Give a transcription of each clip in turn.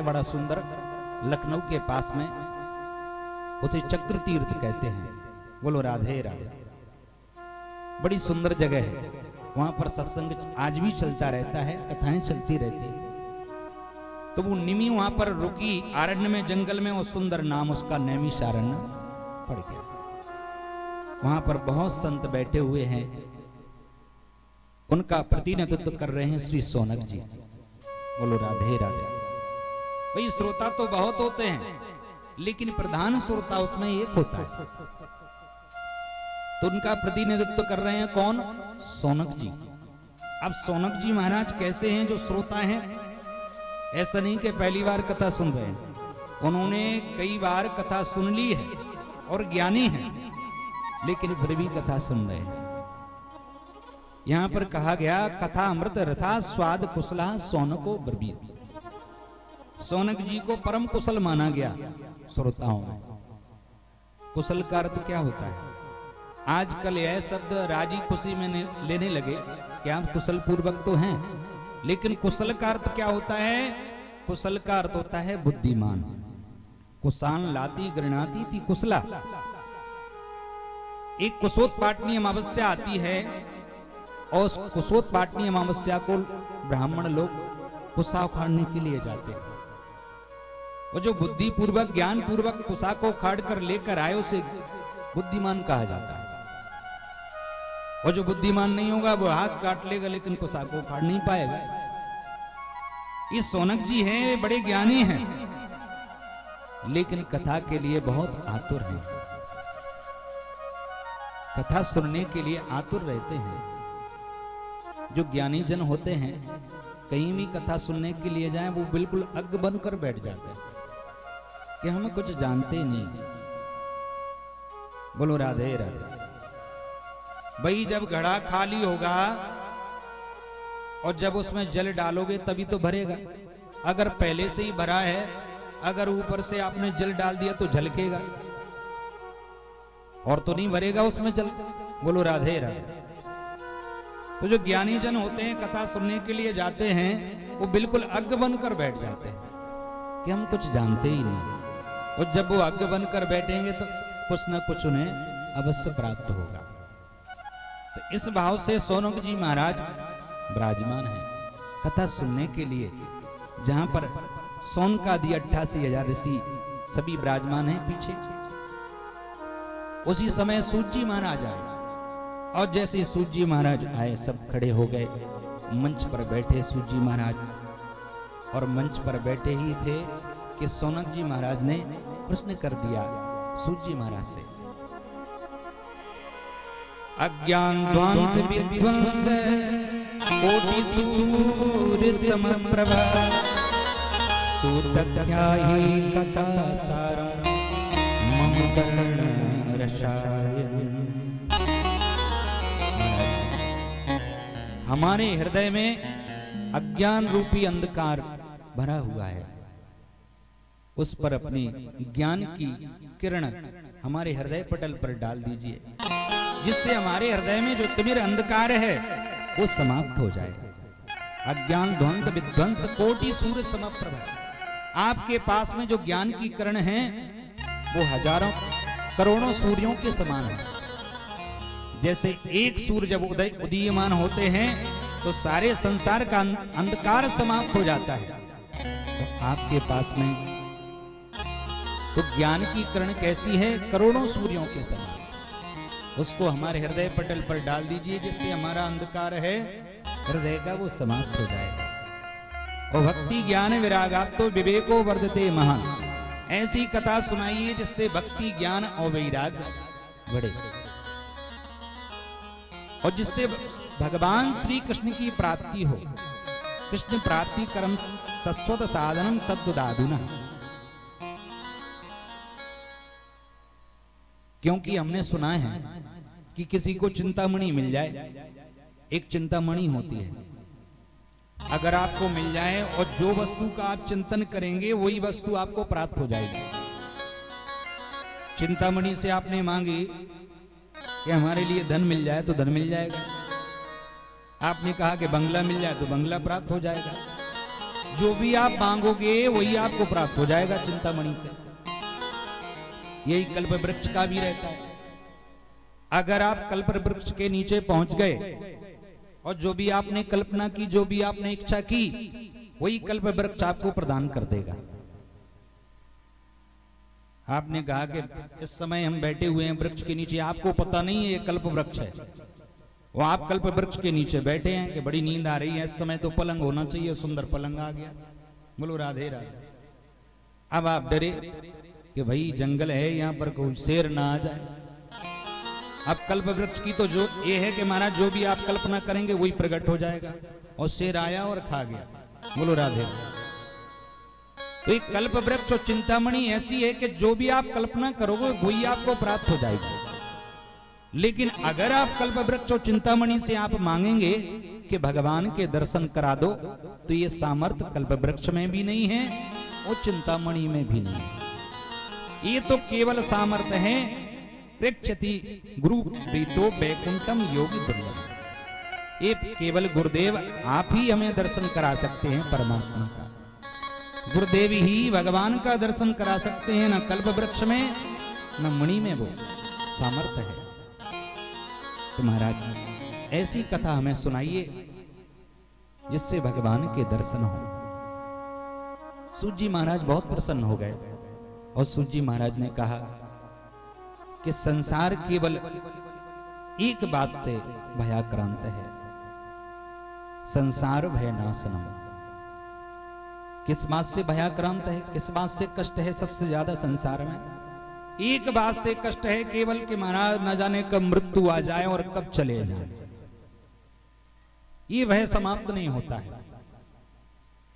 बड़ा सुंदर, लखनऊ के पास में, उसे चक्र तीर्थ कहते हैं। बोलो राधे राधे। बड़ी सुंदर जगह है, वहां पर सत्संग आज भी चलता रहता है, कथाएं चलती रहती है। तो वो निमी वहां पर रुकी आरण्य में, जंगल में, वो सुंदर नाम उसका नैमिषारण्य पड़ गया। वहां पर बहुत संत बैठे हुए हैं, उनका प्रतिनिधित्व कर रहे हैं श्री सौनक जी। बोलो राधे राधे। भाई श्रोता तो बहुत होते हैं, लेकिन प्रधान श्रोता उसमें एक होता है। तो उनका प्रतिनिधित्व कर रहे हैं कौन? सौनक जी। अब सौनक जी महाराज कैसे हैं जो श्रोता हैं? ऐसा नहीं कि पहली बार कथा सुन रहे हैं, उन्होंने कई बार कथा सुन ली है और ज्ञानी हैं, लेकिन फिर भी कथा सुन रहे हैं। यहां पर कहा गया कथा अमृत रसा स्वाद कुशला सौनको ब्रवीत। सौनक जी को परम कुशल माना गया श्रोताओं में। कुशल का अर्थ क्या होता है? आजकल यह शब्द राजी खुशी में लेने लगे कि आप कुशल पूर्वक तो हैं, लेकिन कुशल का अर्थ क्या होता है? कुशल का अर्थ होता है बुद्धिमान। कुशान लाती गृणाती थी कुशला। एक कुशोत्पाटनी अमावस्या आती है और उस कुशोत्पाटनी अमावस्या को ब्राह्मण लोग कुशा उखाड़ने के लिए जाते हैं। वो जो बुद्धि पूर्वक ज्ञान पूर्वक कुशा को उखाड़ कर लेकर आए उसे बुद्धिमान कहा जाता है। और जो बुद्धिमान नहीं होगा वो हाथ काट लेगा, लेकिन कुशा को उखाड़ नहीं पाएगा। ये सौनक जी हैं, बड़े ज्ञानी हैं, लेकिन कथा के लिए बहुत आतुर हैं। कथा सुनने के लिए आतुर रहते हैं। जो ज्ञानी जन होते हैं, कहीं भी कथा सुनने के लिए जाएं, वो बिल्कुल अग्ग बनकर बैठ जाते हैं कि हम कुछ जानते नहीं। बोलो राधे राधे। भाई जब घड़ा खाली होगा और जब उसमें जल डालोगे तभी तो भरेगा। अगर पहले से ही भरा है, अगर ऊपर से आपने जल डाल दिया तो झलकेगा और तो नहीं भरेगा उसमें जल। बोलो राधे राधे। तो जो ज्ञानी जन होते हैं, कथा सुनने के लिए जाते हैं, वो बिल्कुल अग्ग बनकर बैठ जाते हैं कि हम कुछ जानते ही नहीं। और जब वो अग्ग बनकर बैठेंगे तो कुछ न कुछ उन्हें अवश्य प्राप्त होगा। तो इस भाव से सौनक जी महाराज विराजमान हैं कथा सुनने के लिए। जहां पर सौनकादि 88,000 ऋषि सभी विराजमान हैं पीछे। उसी समय सूत जी महाराज आए, और जैसे सूत जी महाराज आए सब खड़े हो गए। मंच पर बैठे सूत जी महाराज, और मंच पर बैठे ही थे कि सौनक जी महाराज ने प्रश्न कर दिया सूत जी महाराज से। अज्ञान ध्वांत विध्वंस कोटि सूर्य समप्रभा सूतख्याहि कथा सारम मम कर्ण रसायन। हमारे हृदय में अज्ञान रूपी अंधकार भरा हुआ है, उस पर अपनी ज्ञान की किरण हमारे हृदय पटल पर डाल दीजिए, जिससे हमारे हृदय में जो तिमिर अंधकार है वो समाप्त हो जाए। अज्ञान ध्वंस विध्वंस कोटि सूर्य समप्रभा। आपके पास में जो ज्ञान की किरण है वो हजारों करोड़ों सूर्यों के समान है। जैसे एक सूर्य जब उदीयमान होते हैं तो सारे संसार का अंधकार समाप्त हो जाता है। तो आपके पास में तो ज्ञान की किरण कैसी है? करोड़ों सूर्यों के समान। उसको हमारे हृदय पटल पर डाल दीजिए, जिससे हमारा अंधकार है हृदय का वो समाप्त हो जाएगा। और भक्ति ज्ञान विरागात तो विवेको वर्धते महान। ऐसी कथा सुनाइए जिससे भक्ति ज्ञान और वैराग्य बढ़े, और जिससे भगवान श्री कृष्ण की प्राप्ति हो। कृष्ण प्राप्ति कर्म सस्वत साधनम तद्दादुना। क्योंकि हमने सुना है कि किसी को चिंतामणि मिल जाए, एक चिंतामणि होती है, अगर आपको मिल जाए और जो वस्तु का आप चिंतन करेंगे वही वस्तु आपको प्राप्त हो जाएगी। चिंतामणि से आपने मांगी कि हमारे लिए धन मिल जाए तो धन मिल जाएगा। आपने कहा कि बंगला मिल जाए तो बंगला प्राप्त हो जाएगा। जो भी आप मांगोगे वही आपको प्राप्त हो जाएगा चिंतामणि से। यही कल्प वृक्ष का भी रहता है। अगर आप कल्प वृक्ष के नीचे पहुंच गए और जो भी आपने कल्पना की, जो भी आपने इच्छा की, वही कल्प वृक्ष आपको प्रदान कर देगा। आपने कहा कि इस समय हम बैठे हुए हैं वृक्ष के नीचे, आपको पता नहीं है ये कल्प वृक्ष है। वो आप कल्प वृक्ष के नीचे बैठे हैं कि बड़ी नींद आ रही है, इस समय तो पलंग होना चाहिए, सुंदर पलंग आ गया। बोलो राधे राधे। अब आप डरे कि भाई जंगल है, यहां पर कोई शेर ना आ जाए। अब कल्प वृक्ष की तो जो ये है कि महाराज जो भी आप कल्पना करेंगे वही प्रकट हो जाएगा, और शेर आया और खा गया। बोलो राधे। तो एक कल्प वृक्ष और चिंतामणि ऐसी है कि जो भी आप कल्पना करोगे वही आपको प्राप्त हो जाएगी। लेकिन अगर आप कल्प वृक्ष और चिंतामणि से आप मांगेंगे कि भगवान के दर्शन करा दो, तो ये सामर्थ्य कल्प वृक्ष में भी नहीं है और चिंतामणि में भी नहीं है। ये तो केवल सामर्थ्य है प्रेक्षति गुरु प्रीतो वैकुंठम योगी दुर्लभ। ये केवल गुरुदेव आप ही हमें दर्शन करा सकते हैं परमात्मा का। गुरुदेव ही भगवान का दर्शन करा सकते हैं, न कल्प वृक्ष में न मणि में वो सामर्थ्य है। तो महाराज ऐसी कथा हमें सुनाइए जिससे भगवान के दर्शन हो। सूत जी महाराज बहुत प्रसन्न हो गए और सूत जी महाराज ने कहा कि संसार केवल एक बात से भयाक्रांत है, संसार भय नाशनम। किस बात से भयाक्रांत है, किस बात से कष्ट है सबसे ज्यादा संसार में? एक बात से कष्ट है केवल कि महाराज न जाने कब मृत्यु आ जाए और कब चले जाए। ये भय समाप्त नहीं होता है।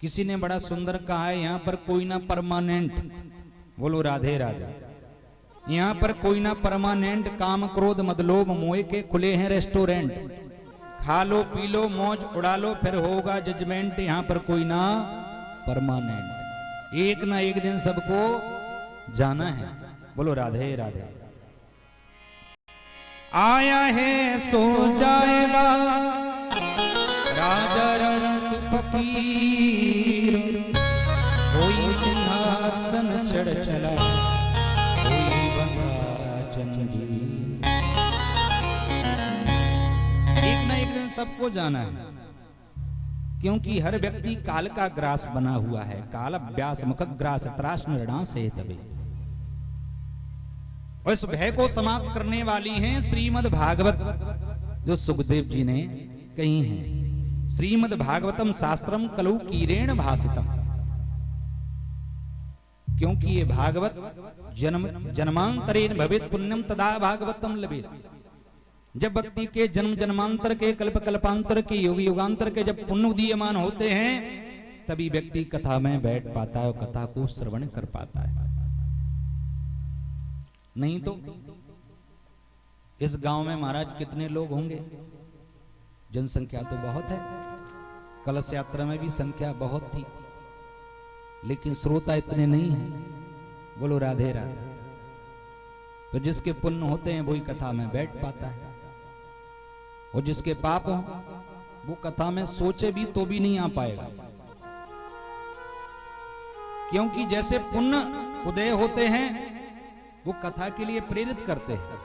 किसी ने बड़ा सुंदर कहा है, यहां पर कोई ना परमानेंट, बोलो राधे राधे, यहां पर कोई ना परमानेंट काम क्रोध मदलोभ मोह के खुले हैं रेस्टोरेंट। खा लो पी लो मौज उड़ा लो फिर होगा जजमेंट। यहां पर कोई ना परमानेंट, एक ना एक दिन सबको जाना है। बोलो राधे राधे। आया है सो जाएगा राजा रंग फकीर, कोई सिंहासन चढ़ चला कोई बंगा जंजीर। एक ना एक दिन सबको जाना है, क्योंकि हर व्यक्ति काल का ग्रास बना हुआ है। काल अभ्यास मुख ग्रास त्रास निर्णास है तबे। और इस भय को समाप्त करने वाली हैं श्रीमद् भागवत, जो सुखदेव जी ने कही हैं। श्रीमद् भागवतम शास्त्रम कलौ कीरेण भासितम। क्योंकि ये भागवत जन्म जन्मांतरेण भवेत् पुण्यम तदा भागवतम लभेत्। जब व्यक्ति के जन्म जन्मांतर के कल्प कल्पांतर के युग युगांतर के जब पुण्य उदीयमान होते हैं, तभी व्यक्ति कथा में बैठ पाता है और कथा को श्रवण कर पाता है। नहीं तो इस गांव में महाराज कितने लोग होंगे? जनसंख्या तो बहुत है, कलश यात्रा में भी संख्या बहुत थी, लेकिन श्रोता इतने नहीं हैं। बोलो राधे राधे। तो जिसके पुण्य होते हैं वही कथा में बैठ पाता है, और जिसके पाप हो वो कथा में सोचे भी तो भी नहीं आ पाएगा। क्योंकि जैसे पुण्य उदय होते हैं वो कथा के लिए प्रेरित करते हैं।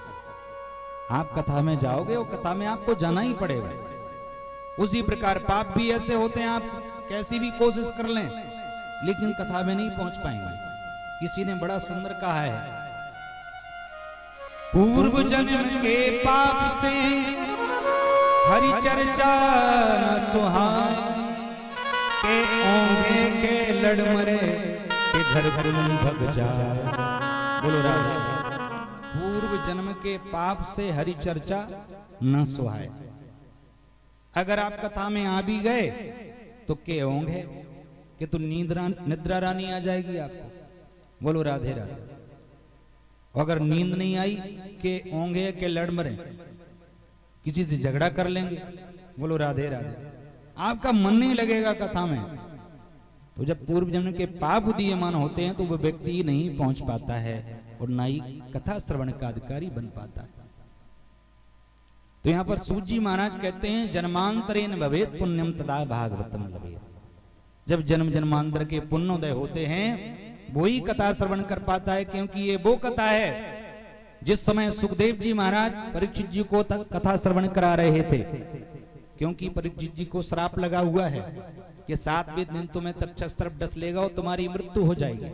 आप कथा में जाओगे और कथा में आपको जाना ही पड़ेगा। उसी प्रकार पाप भी ऐसे होते हैं, आप कैसी भी कोशिश कर लें लेकिन कथा में नहीं पहुंच पाएंगे। किसी ने बड़ा सुंदर कहा है, पूर्व जन्म के पाप से हरि चर्चा न सुहाए, के ओंघे के लड़ मरे के घर घर भग जाए। बोलो राधा। पूर्व जन्म के पाप से हरि चर्चा न सुहाए। अगर आप कथा में आ भी गए तो के ओंघे कि तो निद्रा रानी आ जाएगी आपको। बोलो राधे राधे। अगर नींद नहीं आई के ओंघे के लड़ मरे, किसी से झगड़ा कर लेंगे। बोलो राधे राधे। आपका मन नहीं लगेगा कथा में। तो जब पूर्व जन्म के पाप उदीयमान होते हैं तो वह व्यक्ति नहीं पहुंच पाता है और ना ही कथा श्रवण का अधिकारी बन पाता है। तो यहां पर सूत जी महाराज कहते हैं, जन्मांतरेण भवेत् पुण्यम तदा भागवतम लभेत्। जब जन्म जन्मांतर के पुण्योदय होते हैं वही कथा श्रवण कर पाता है, क्योंकि ये वो कथा है जिस समय सुखदेव जी महाराज परीक्षित जी को कथा श्रवण करा रहे थे। क्योंकि परीक्षित जी को श्राप लगा हुआ है कि 7वें दिन तुम्हें तक्षक सर्प डस लेगा और तुम्हारी मृत्यु हो जाएगी।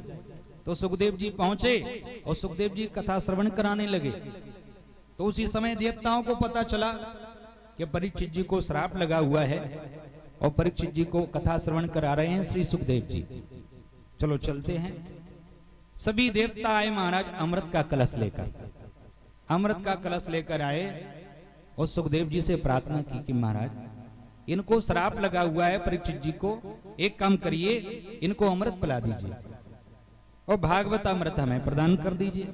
तो सुखदेव जी पहुंचे और सुखदेव जी कथा श्रवण कराने लगे। तो उसी समय देवताओं को पता चला कि परीक्षित जी को श्राप लगा हुआ है और परीक्षित जी को कथा श्रवण करा रहे हैं श्री सुखदेव जी। चलो चलते हैं। सभी देवता आए महाराज अमृत का कलश लेकर, अमृत का कलश लेकर आए और सुखदेव जी से प्रार्थना की कि महाराज इनको श्राप लगा हुआ है परीक्षित जी को, एक काम करिए इनको अमृत पिला दीजिए और भागवत अमृत हमें प्रदान कर दीजिए।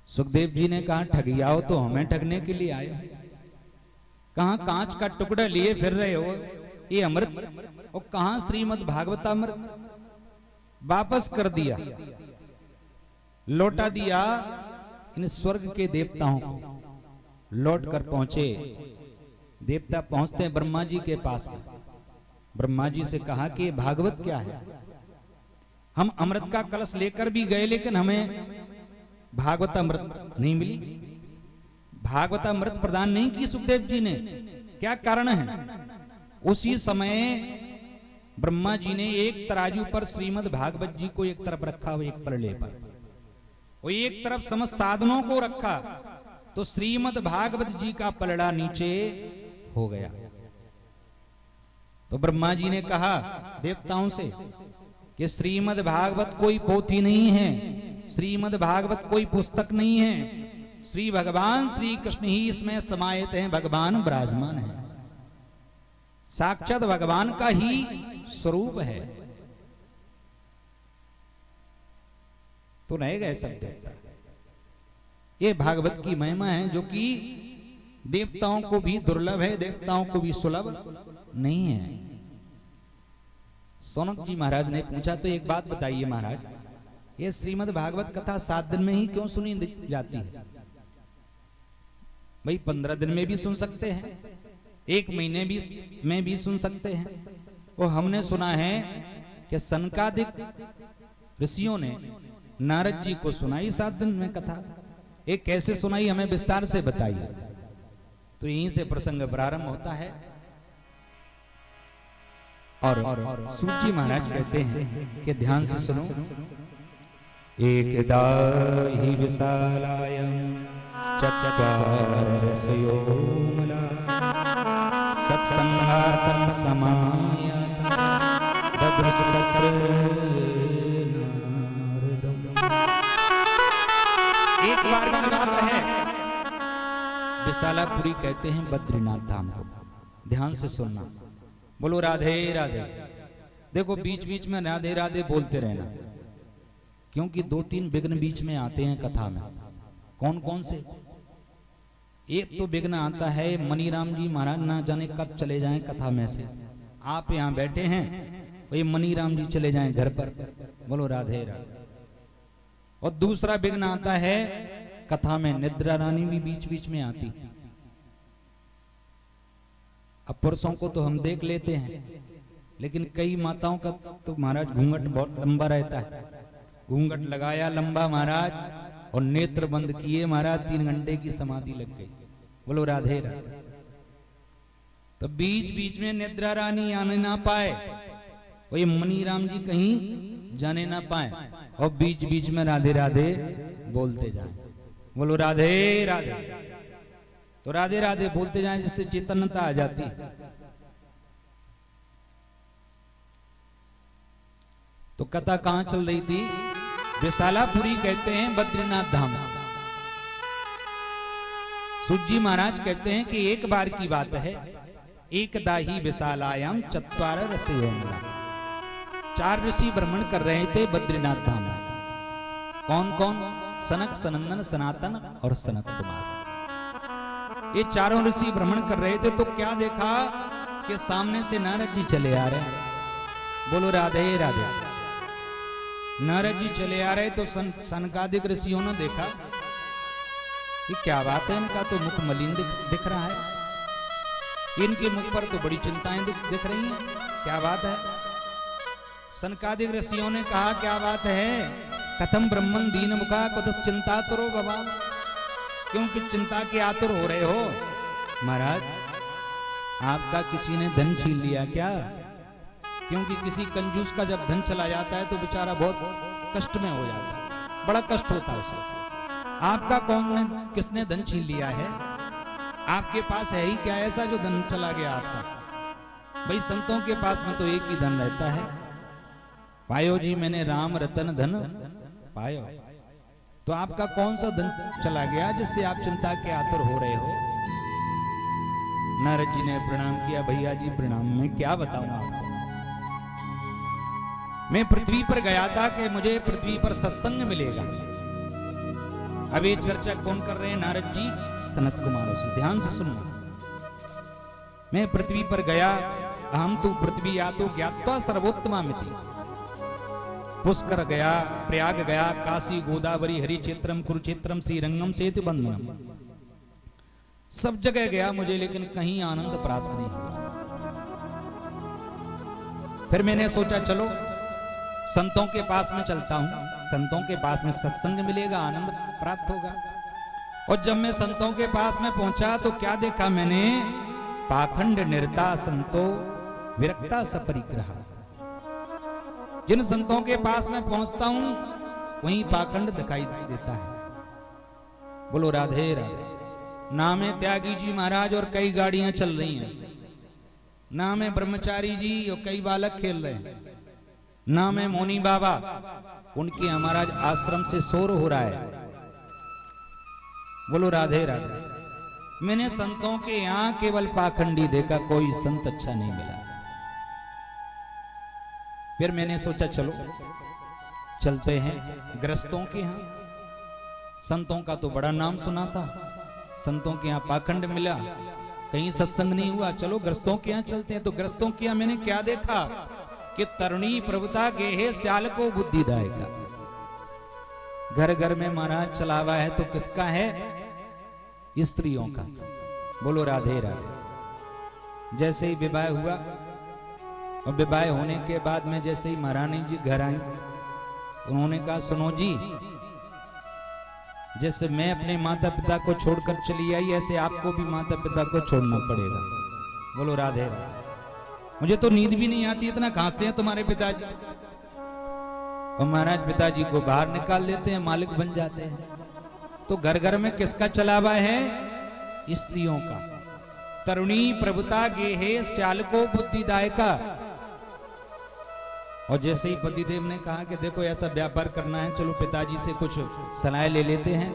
सुखदेव जी ने कहा ठगियाओ तो हमें ठगने के लिए आए, कहां कांच का टुकड़ा लिए फिर रहे हो ये अमृत, और कहां श्रीमद् भागवत अमृत। वापस कर दिया, लौटा दिया इन स्वर्ग के देवताओं को। लौट कर पहुंचे देवता, पहुंचते हैं ब्रह्मा जी के पास में। ब्रह्मा जी से कहा कि भागवत क्या है, हम अमृत का कलश लेकर भी गए लेकिन हमें भागवत अमृत नहीं मिली, भागवत अमृत प्रदान नहीं की सुखदेव जी ने, क्या कारण है। उसी समय ब्रह्मा जी ने एक तराजू पर श्रीमद् भागवत जी को एक तरफ रखा, एक पलड़े पर, और एक तरफ समस्त साधनों को रखा, तो श्रीमद् भागवत जी का पलड़ा नीचे हो गया। तो ब्रह्मा जी ने कहा देवताओं से कि श्रीमद् भागवत कोई पोथी नहीं है, श्रीमद् भागवत कोई पुस्तक नहीं है, श्री भगवान श्री कृष्ण ही इसमें समाहित हैं, भगवान विराजमान है, साक्षात भगवान का ही स्वरूप है। तो रह गए सब देवता। ये भागवत की महिमा है जो कि देवताओं को भी दुर्लभ है, देवताओं को भी सुलभ नहीं है। सौनक जी महाराज ने पूछा तो एक बात बताइए महाराज, ये श्रीमद् भागवत कथा 7 दिन में ही क्यों सुनी जाती है। भाई 15 दिन में भी सुन सकते हैं, 1 महीने में भी सुन सकते हैं। वो हमने सुना है कि सनकादिक ऋषियों ने नारद जी को सुनाई 7 दिन में कथा। एक कैसे सुनाई हमें विस्तार से बताइए। तो यहीं से प्रसंग प्रारंभ होता है। और सूत जी महाराज कहते हैं कि ध्यान से सुनो। एकदा हि विशालायं चत्वारसयोमला सत्संगातं समायाता ददृशतत्र नारदम्। एक बार की बात है, विशालापुरी कहते हैं बद्रीनाथ धाम को। ध्यान से सुनना, बोलो राधे राधे। देखो बीच बीच में राधे राधे बोलते रहना, क्योंकि 2-3 विघ्न बीच में आते हैं कथा में। कौन कौन से? एक तो विघ्न आता है मनीराम जी महाराज ना जाने कब चले जाएं कथा में से। आप यहाँ बैठे हैं, वही मनीराम जी चले जाएं घर पर, बोलो राधे राधे। और दूसरा विघ्न आता है कथा में निद्रा रानी भी बीच बीच में आती। अब पुरुषों को तो हम देख लेते हैं, लेकिन कई माताओं का तो महाराज घूंघट बहुत लंबा रहता है। घूंघट लगाया लंबा महाराज और नेत्र बंद किए महाराज, 3 घंटे की समाधि लग गई। बोलो राधे राधे। तो बीच बीच में निद्रा रानी आने ना पाए, वही मनीराम जी कहीं जाने ना पाए, और बीच बीच में राधे राधे बोलते जाएं। बोलो राधे राधे। तो राधे राधे बोलते जाएं, जिससे चेतनता आ जाती। तो कथा कहां चल रही थी? विशालापुरी कहते हैं बद्रीनाथ धाम। सूत जी महाराज कहते हैं कि एक बार की बात है, एकदा ही विशालायाम चत्वार रसयोमला। 4 ऋषि भ्रमण कर रहे थे बद्रीनाथ धाम। कौन कौन? सनक, सनंदन, सनातन और सनत कुमार। ये चारों ऋषि भ्रमण कर रहे थे। तो क्या देखा कि सामने से नारद जी चले आ रहे हैं। बोलो राधे राधे। नारद जी चले आ रहे तो सनकादिक ऋषियों ने देखा कि क्या बात है, इनका तो मुख मलिन दिख रहा है, इनके मुख पर तो बड़ी चिंताएं दिख रही हैं। क्या बात है। सनकादिक ऋषियों ने कहा क्या बात है। कथम ब्रह्मन दीन मुखा कुतस चिंता तरो बाबा, क्योंकि चिंता के आतुर हो रहे हो। महाराज आपका किसी ने धन छीन लिया क्या? क्योंकि किसी कंजूस का जब धन चला जाता है तो बेचारा बहुत कष्ट में हो जाता है, बड़ा कष्ट होता है उसे। आपका किसने धन छीन लिया है? आपके पास है ही क्या ऐसा जो धन चला गया आपका? भाई संतों के पास में तो एक ही धन रहता है। पायो जी मैंने राम रतन धन पायो। तो आपका कौन सा धन चला गया जिससे आप चिंता के आतुर हो रहे हो? नारद जी ने प्रणाम किया। भैया जी प्रणाम, मैं क्या बताऊं आपको। मैं पृथ्वी पर गया था कि मुझे पृथ्वी पर सत्संग मिलेगा। अब ये चर्चा कौन कर रहे हैं? नारद जी सनत कुमारों से। ध्यान से सुनना। मैं पृथ्वी पर गया, हम तू पृथ्वी या तो ज्ञात्वा सर्वोत्तमा मिति। पुष्कर गया, प्रयाग गया, काशी गोदावरी हरिक्षेत्रम कुरुक्षेत्रम श्रीरंगम सेतु बंधनम, सब जगह गया मुझे, लेकिन कहीं आनंद प्राप्त नहीं हुआ। फिर मैंने सोचा चलो संतों के पास में चलता हूं, संतों के पास में सत्संग मिलेगा, आनंद प्राप्त होगा। और जब मैं संतों के पास में पहुंचा तो क्या देखा मैंने? पाखंड निरता संतो विरक्ता सपरिग्रह। जिन संतों के पास में पहुंचता हूं वहीं पाखंड दिखाई देता है। बोलो राधे राधे। नाम है त्यागी जी महाराज और कई गाड़ियां चल रही हैं। नाम है ब्रह्मचारी जी और कई बालक खेल रहे हैं। नाम है मौनी बाबा, उनके हमारा आश्रम से शोर हो रहा है। बोलो राधे राधे। मैंने संतों के यहां केवल पाखंडी देखा, कोई संत अच्छा नहीं मिला। फिर मैंने सोचा चलो चलते हैं ग्रस्तों के यहां। संतों का तो बड़ा नाम सुना था, संतों के यहां पाखंड मिला, कहीं सत्संग नहीं हुआ। चलो ग्रस्तों के यहां चलते हैं। तो ग्रस्तों के यहां मैंने क्या देखा कि तरुणी प्रभुता गेहे श्याल को बुद्धिदायका। घर घर में महाराज चलावा है तो किसका है? स्त्रियों का। बोलो राधे राधे। जैसे ही विवाह हुआ और विवाह होने के बाद में जैसे ही महारानी जी घर आई, उन्होंने कहा सुनो जी, जैसे मैं अपने माता पिता को छोड़कर चली आई ऐसे आपको भी माता पिता को छोड़ना पड़ेगा। बोलो राधे राधे। मुझे तो नींद भी नहीं आती, इतना खांसते हैं तुम्हारे पिताजी। और महाराज पिताजी को बाहर निकाल देते हैं, मालिक बन जाते हैं। तो घर घर में किसका चलावा है? स्त्रियों का। तरुणी प्रभुता गेहे श्याल को बुद्धिदायका। और जैसे ही पतिदेव ने कहा कि देखो ऐसा व्यापार करना है, चलो पिताजी से कुछ सलाह ले लेते हैं,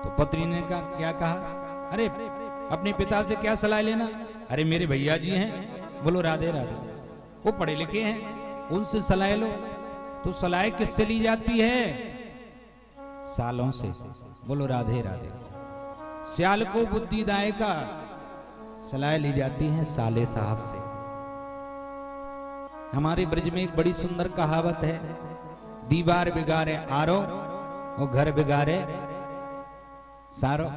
तो पत्नी ने कहा क्या कहा? अरे अपने पिता से क्या सलाह लेना? अरे मेरे भैया जी हैं, बोलो राधे राधे, वो पढ़े लिखे हैं, उनसे सलाह लो। तो सलाह किससे ली जाती है? सालों से। बोलो राधे राधे। श्याल को बुद्धिदायका सलाह ली जाती है साले साहब से। हमारे ब्रज में एक बड़ी सुंदर कहावत है, दीवार बिगाड़े आरो और घर बिगाड़े सारो।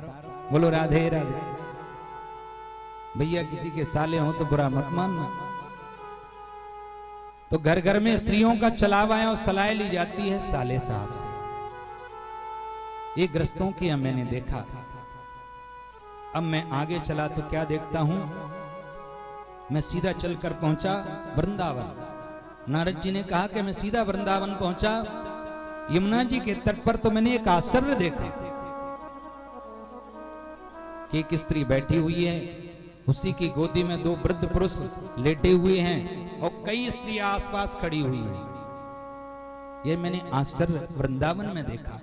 बोलो राधे राधे। भैया किसी के साले हो तो बुरा मत मानना। तो घर घर में स्त्रियों का चलावा है और सलाह ली जाती है साले साहब से। ये ग्रस्तों की मैंने देखा। अब मैं आगे चला तो क्या देखता हूं, मैं सीधा चलकर पहुंचा वृंदावन। नारद जी ने कहा कि मैं सीधा वृंदावन पहुंचा। यमुना जी के तट पर तो मैंने एक आश्चर्य देखा कि एक स्त्री बैठी हुई है, उसी की गोदी में दो वृद्ध पुरुष लेटे हुए हैं और कई स्त्रियां आसपास खड़ी हुई हैं। ये मैंने आश्चर्य वृंदावन में देखा।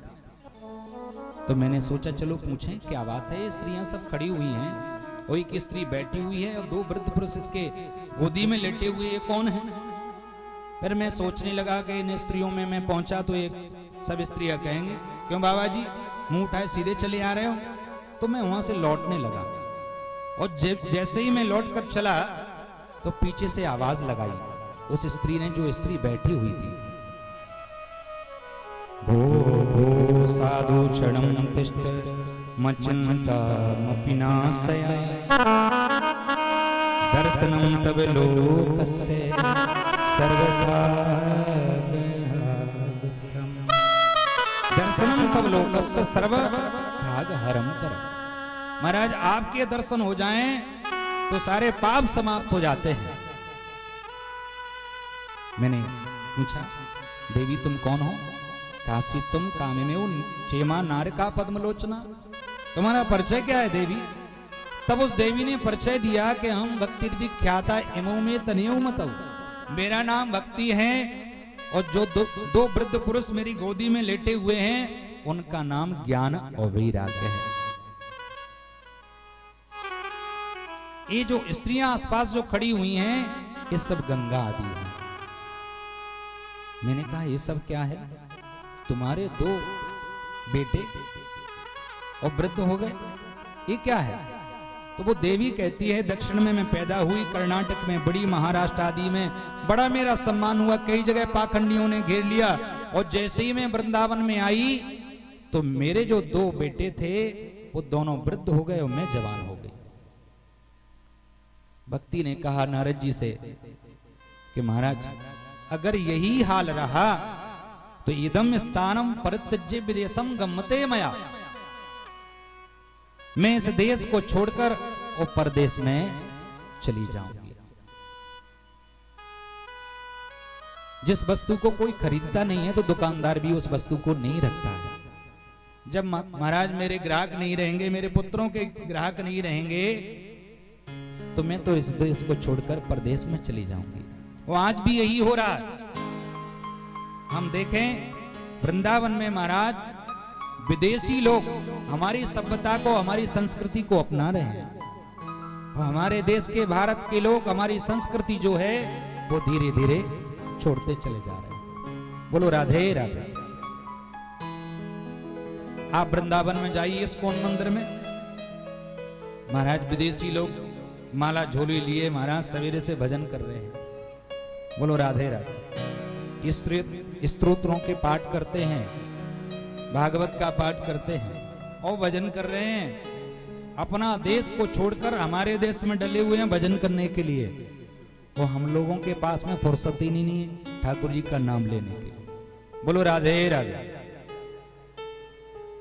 तो मैंने सोचा चलो पूछें क्या बात है, ये स्त्रियां सब खड़ी हुई हैं और एक स्त्री बैठी हुई है और दो वृद्ध पुरुष इसके गोदी में लेटे हुए, ये कौन है? फिर मैं सोचने लगा कि इन स्त्रियों में मैं पहुंचा तो एक सब स्त्रियां कहेंगे क्यों बाबा जी मुंह उठाए सीधे चले आ रहे हो? तो मैं वहां से लौटने लगा और जैसे ही मैं लौट कर चला तो पीछे से आवाज लगाई उस स्त्री ने, जो स्त्री बैठी हुई थी, भो भो साधु क्षणं तिष्ठ मच्चिन्तामपि नाशय दर्शनम तब लोकस्य सर्वथा दर्शनम तब लोकस्य सर्वभाग हरम परम। महाराज आपके दर्शन हो जाएं तो सारे पाप समाप्त हो जाते हैं। मैंने पूछा देवी तुम कौन हो? काशी तुम कामे में चेमा नारिका पद्मलोचना, तुम्हारा परिचय क्या है देवी? तब उस देवी ने परिचय दिया कि हम भक्ति ख्याता इमो में तनियो मतौ, मेरा नाम भक्ति है और जो दो वृद्ध पुरुष मेरी गोदी में लेटे हुए हैं उनका नाम ज्ञान और वैराग्य है। ये जो स्त्रियां आसपास जो खड़ी हुई हैं ये सब गंगा आदि हैं। मैंने कहा ये सब क्या है? तुम्हारे दो बेटे और वृद्ध हो गए, ये क्या है? तो वो देवी कहती है दक्षिण में मैं पैदा हुई, कर्नाटक में, बड़ी महाराष्ट्र आदि में बड़ा मेरा सम्मान हुआ, कई जगह पाखंडियों ने घेर लिया और जैसे ही मैं वृंदावन में आई तो मेरे जो दो बेटे थे वो दोनों वृद्ध हो गए और मैं जवान हो गई। भक्ति ने कहा नारद जी से कि महाराज अगर यही हाल रहा तो इदम स्थानम परित्यज्य विदेशम गम्मते मया, मैं इस देश को छोड़कर और परदेश में चली जाऊंगी। जिस वस्तु को कोई खरीदता नहीं है तो दुकानदार भी उस वस्तु को नहीं रखता है। जब महाराज मेरे ग्राहक नहीं रहेंगे, मेरे पुत्रों के ग्राहक नहीं रहेंगे तो मैं तो इस देश को छोड़कर परदेश में चली जाऊंगी। वो आज भी यही हो रहा है। हम देखें वृंदावन में महाराज विदेशी लोग हमारी सभ्यता को, हमारी संस्कृति को अपना रहे हैं और हमारे देश के, भारत के लोग हमारी संस्कृति जो है वो धीरे धीरे छोड़ते चले जा रहे हैं। बोलो राधे राधे। आप वृंदावन में जाइए इस्कॉन मंदिर में, महाराज विदेशी लोग माला झोली लिए महाराज सवेरे से भजन कर रहे हैं। बोलो राधे राधे। स्तोत्रों के पाठ करते हैं, भागवत का पाठ करते हैं और भजन कर रहे हैं। अपना देश को छोड़कर हमारे देश में डले हुए हैं भजन करने के लिए। वो हम लोगों के पास में फुर्सत ही नहीं है ठाकुर जी का नाम लेने के। बोलो राधे राधे।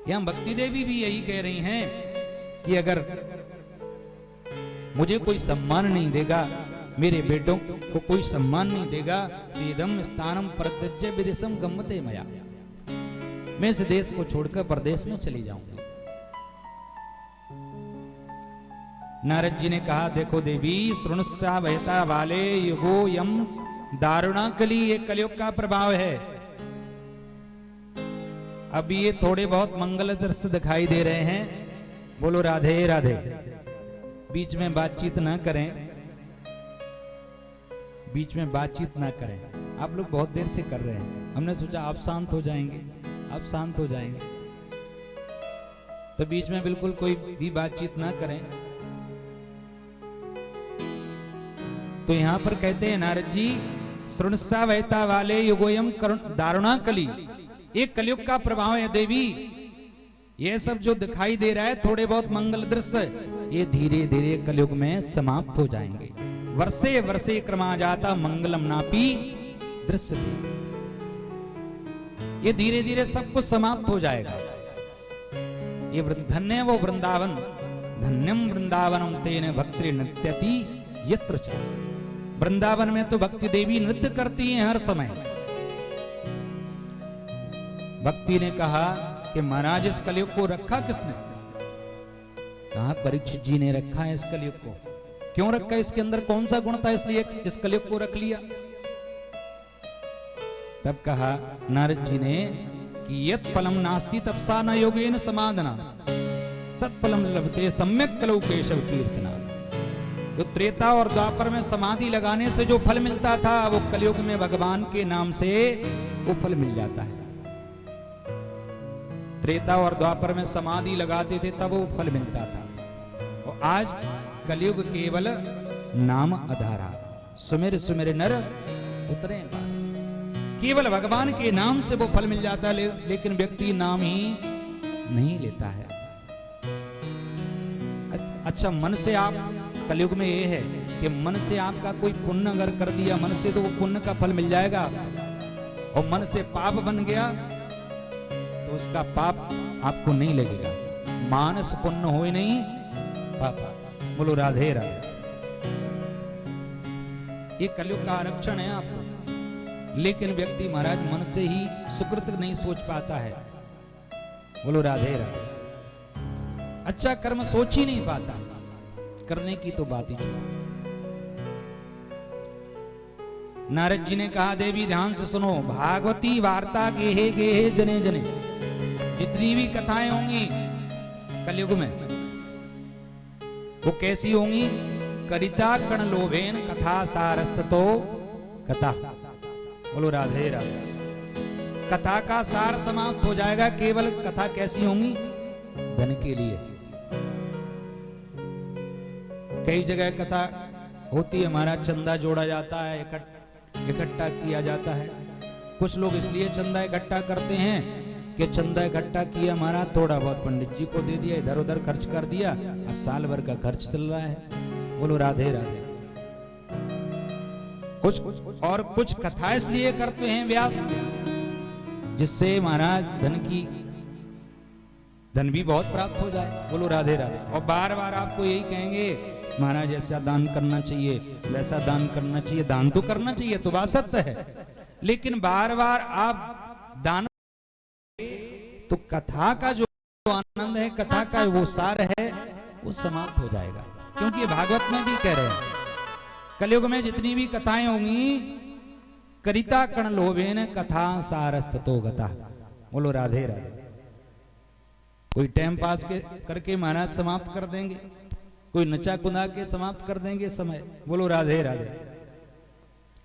यहां भक्ति देवी भी यही कह रही हैं कि अगर मुझे कोई सम्मान नहीं देगा, मेरे बेटों को कोई सम्मान नहीं देगा तो इदम स्थानम परित्यज्य विदेशम गम्मते मया, मैं इस देश को छोड़कर परदेश में चली जाऊंगी। नारद जी ने कहा देखो देवी श्रृणुस्या वहता वाले युगो यम दारुणा कली, ये कलयुग का प्रभाव है। अब ये थोड़े बहुत मंगल दृश्य दिखाई दे रहे हैं। बोलो राधे राधे। बीच में बातचीत ना करें, बीच में बातचीत ना करें। आप लोग बहुत देर से कर रहे हैं, हमने सोचा आप शांत हो जाएंगे, आप शांत हो जाएंगे तो बीच में बिल्कुल कोई भी बातचीत ना करें। तो यहां पर कहते हैं नारद जी श्रृणुस्या वहता वाले युगोयम दारुणा कली, एक कलयुग का प्रभाव है देवी। ये सब जो दिखाई दे रहा है थोड़े बहुत मंगल दृश्य, ये धीरे धीरे कलयुग में समाप्त हो जाएंगे। वर्षे वर्षे क्रमा जाता मंगलम नापी दृश्य, ये धीरे धीरे सब कुछ समाप्त हो जाएगा। ये धन्य वो वृंदावन, धन्यम वृंदावनम तेन भक्ति नृत्यति यत्र च। वृंदावन में तो भक्ति देवी नृत्य करती हैं हर समय। भक्ति ने कहा कि महाराज इस कलयुग को रखा किसने? कहा परीक्षित जी ने रखा है इस कलयुग को। क्यों रखा? इसके अंदर कौन सा गुण था इसलिए इस कलयुग को रख लिया? तब कहा नारद जी ने कि यत् फलम नास्ति तपसा न योगेन समाधना तत्फलम लभते सम्यक कलौ केशव कीर्तना। तो त्रेता और द्वापर में समाधि लगाने से जो फल मिलता था वो कलयुग में भगवान के नाम से वो फल मिल जाता है। त्रेता और द्वापर में समाधि लगाते थे तब वो फल मिलता था, और आज कलयुग केवल नाम आधारा, सुमिर सुमिर नर उतरे पार। केवल भगवान के नाम से वो फल मिल जाता है, लेकिन व्यक्ति नाम ही नहीं लेता है। अच्छा, मन से आप कलयुग में ये है कि मन से आपका कोई पुण्य अगर कर दिया मन से, तो वो पुण्य का फल मिल जाएगा, और मन से पाप बन गया तो उसका पाप आपको नहीं लगेगा। मानस पुण्य हो ही नहीं पापा। बोलो राधे राधे। ये कलयुग का आरक्षण है आपको, लेकिन व्यक्ति महाराज मन से ही सुकृत नहीं सोच पाता है। बोलो राधे राधे। अच्छा कर्म सोच ही नहीं पाता, करने की तो बात ही छोड़ो। नारद जी ने कहा देवी ध्यान से सुनो, भागवती वार्ता गेहे गेहे जने जने, जितनी भी कथाएं होंगी कलयुग में वो कैसी होंगी? करिता कण लोभेन कथा सारस्ततो कथा। बोलो राधे राधे। कथा का सार समाप्त हो जाएगा। केवल कथा कैसी होंगी? धन के लिए। कई जगह कथा होती है हमारा, चंदा जोड़ा जाता है, इकट्ठा किया जाता है। कुछ लोग इसलिए चंदा इकट्ठा करते हैं कि चंदा इकट्ठा किया हमारा, थोड़ा बहुत पंडित जी को दे दिया, इधर उधर खर्च कर दिया, अब साल भर का खर्च चल रहा है। बोलो राधे राधे। कुछ कथा इसलिए करते हैं व्यास, जिससे महाराज धन भी बहुत प्राप्त हो जाए। बोलो राधे राधे। और बार बार आपको यही कहेंगे महाराज ऐसा दान करना चाहिए, वैसा दान करना चाहिए। दान तो करना चाहिए, तो बात सत्य है, लेकिन बार बार आप दान तो कथा का जो आनंद है, कथा का वो सार है, वो समाप्त हो जाएगा। क्योंकि भागवत में भी कह रहे हैं कलयुग में जितनी भी कथाएं होंगी, करिता कण लोभेन कथा सारस्ततो गता। बोलो राधे राधे। कोई टाइम पास करके महाराज समाप्त कर देंगे, कोई नचा कुदा के समाप्त कर देंगे समय। बोलो राधे राधे।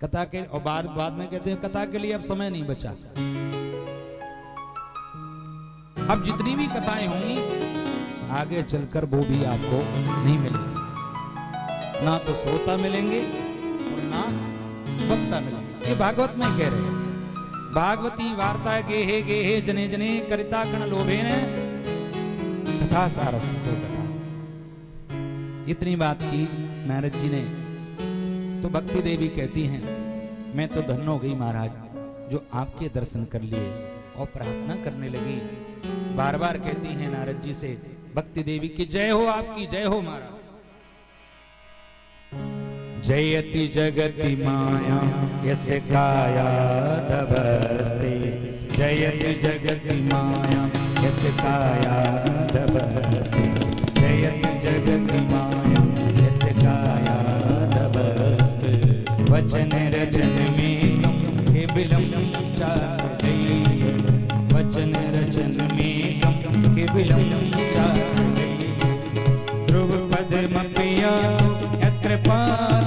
कथा के और बाद में कहते हैं कथा के लिए अब समय नहीं बचा। अब जितनी भी कथाएं होंगी आगे चलकर वो भी आपको नहीं मिलेंगी, ना तो श्रोता मिलेंगे और ना वक्ता मिलेंगे। ये भागवत में कह रहे हैं, भागवती वार्ता गेहे गेहे जने जने करिता कण लोभेन कथा सारस्ततो कथा। इतनी बात की नारद जी ने, तो भक्ति देवी कहती हैं मैं तो धन्य हो गई महाराज जो आपके दर्शन कर लिए, और प्रार्थना करने लगी। बार बार कहती हैं नारद जी से भक्ति देवी की जय हो, आपकी जय हो महाराज। जयति जगति माया यस्य कायादवस्ते, जयति जगति माया यस्य कायादवस्ते, जयति जगति माया यस्य कायादवस्ते। वचन रचन में के विलंब चाक गई, वचन रचन में के विलंब चाक गई। ध्रुव पद मपिया कृपा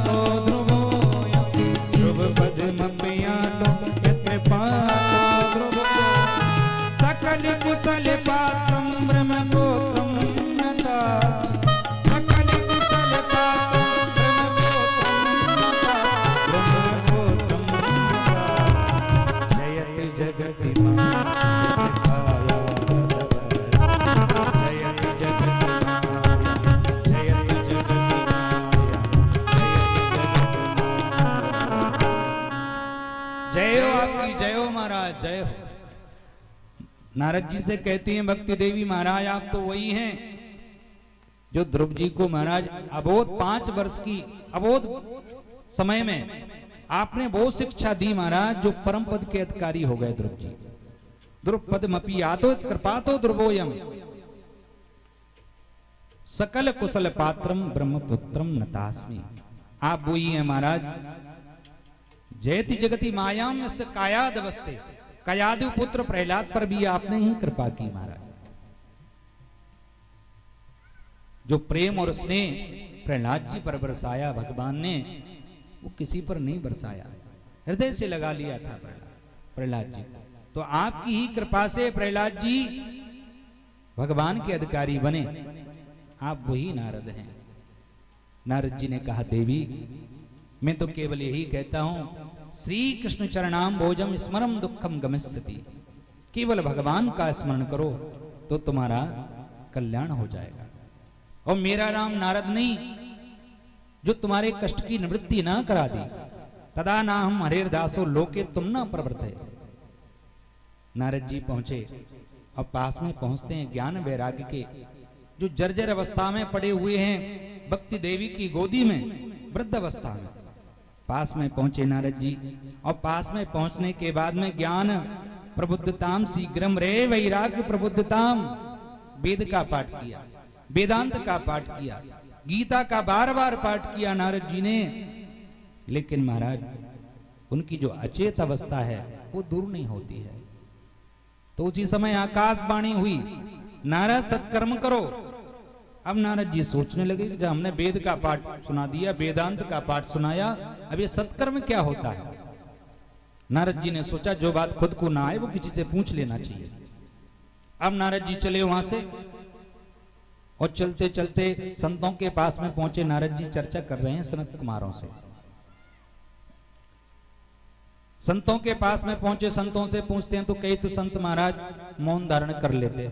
तो ध्रुवोयम, ध्रुव पद मपिया तो कृपा तो ध्रुवोयम। सकल कुशल पात्रम ब्रह्म गोत्रम नतास्मि, सकल कुशल पात्रम ब्रह्म गोत्रम नतास्मि। जयति जगति माया जयति जगति जय हो महाराज, जय हो। नारद जी से कहती हैं भक्ति देवी महाराज आप तो वही हैं जो ध्रुव जी को महाराज अबोध 5 वर्ष की अबोध समय में आपने वो शिक्षा दी महाराज जो परम पद के अधिकारी हो गए ध्रुव जी। ध्रुव पद मपी यातो कृपा तो ध्रुवोयम, सकल कुशल पात्रम ब्रह्मपुत्रम नतास्मि। आप वही हैं महाराज। जयति जगति मायाम यस्य कायादवस्ते, कयादु पुत्र प्रहलाद पर भी आपने ही कृपा की महाराज। जो प्रेम और स्नेह प्रहलाद जी पर बरसाया भगवान ने, वो किसी पर नहीं बरसाया, हृदय से लगा लिया था प्रहलाद जी। तो आपकी ही कृपा से प्रहलाद जी भगवान के अधिकारी बने। आप वही नारद हैं। नारद जी ने कहा देवी मैं तो केवल यही कहता हूं, श्री कृष्ण चरणाम भोजम स्मरम दुखम गमिष्यति। केवल भगवान का स्मरण करो तो तुम्हारा कल्याण हो जाएगा। और मेरा नाम नारद नहीं, जो तुम्हारे कष्ट की निवृत्ति ना करा दी। तदा ना हम हरेरदासो लोके तुम ना प्रवर्ते। नारद जी पहुंचे और पास में पहुंचते हैं ज्ञान वैराग्य के जो जर्जर अवस्था में पड़े हुए हैं भक्ति देवी की गोदी में, वृद्ध अवस्था में। पास में पहुंचे नारद जी और पास में पहुंचने के बाद में ज्ञान प्रबुद्धताम शीघ्रम रे वैराग्य प्रबुद्धताम, वेद का पाठ किया, वेदांत का पाठ किया, गीता का बार बार पाठ किया नारद जी ने। लेकिन महाराज उनकी जो अचेत अवस्था है वो दूर नहीं होती है। तो उसी समय आकाशवाणी हुई, नारद सत्कर्म करो। अब नारद जी सोचने लगे कि जब हमने वेद का पाठ सुना दिया, वेदांत का पाठ सुनाया, अब ये सत्कर्म क्या होता है। नारद जी ने सोचा जो बात खुद को ना आए वो किसी से पूछ लेना चाहिए। अब नारद जी चले वहां से और चलते चलते संतों के पास में पहुंचे। नारद जी चर्चा कर रहे हैं सनत कुमारों से। संतों के पास में पहुंचे, संतों से पूछते हैं तो कई तो संत महाराज मौन धारण कर लेते।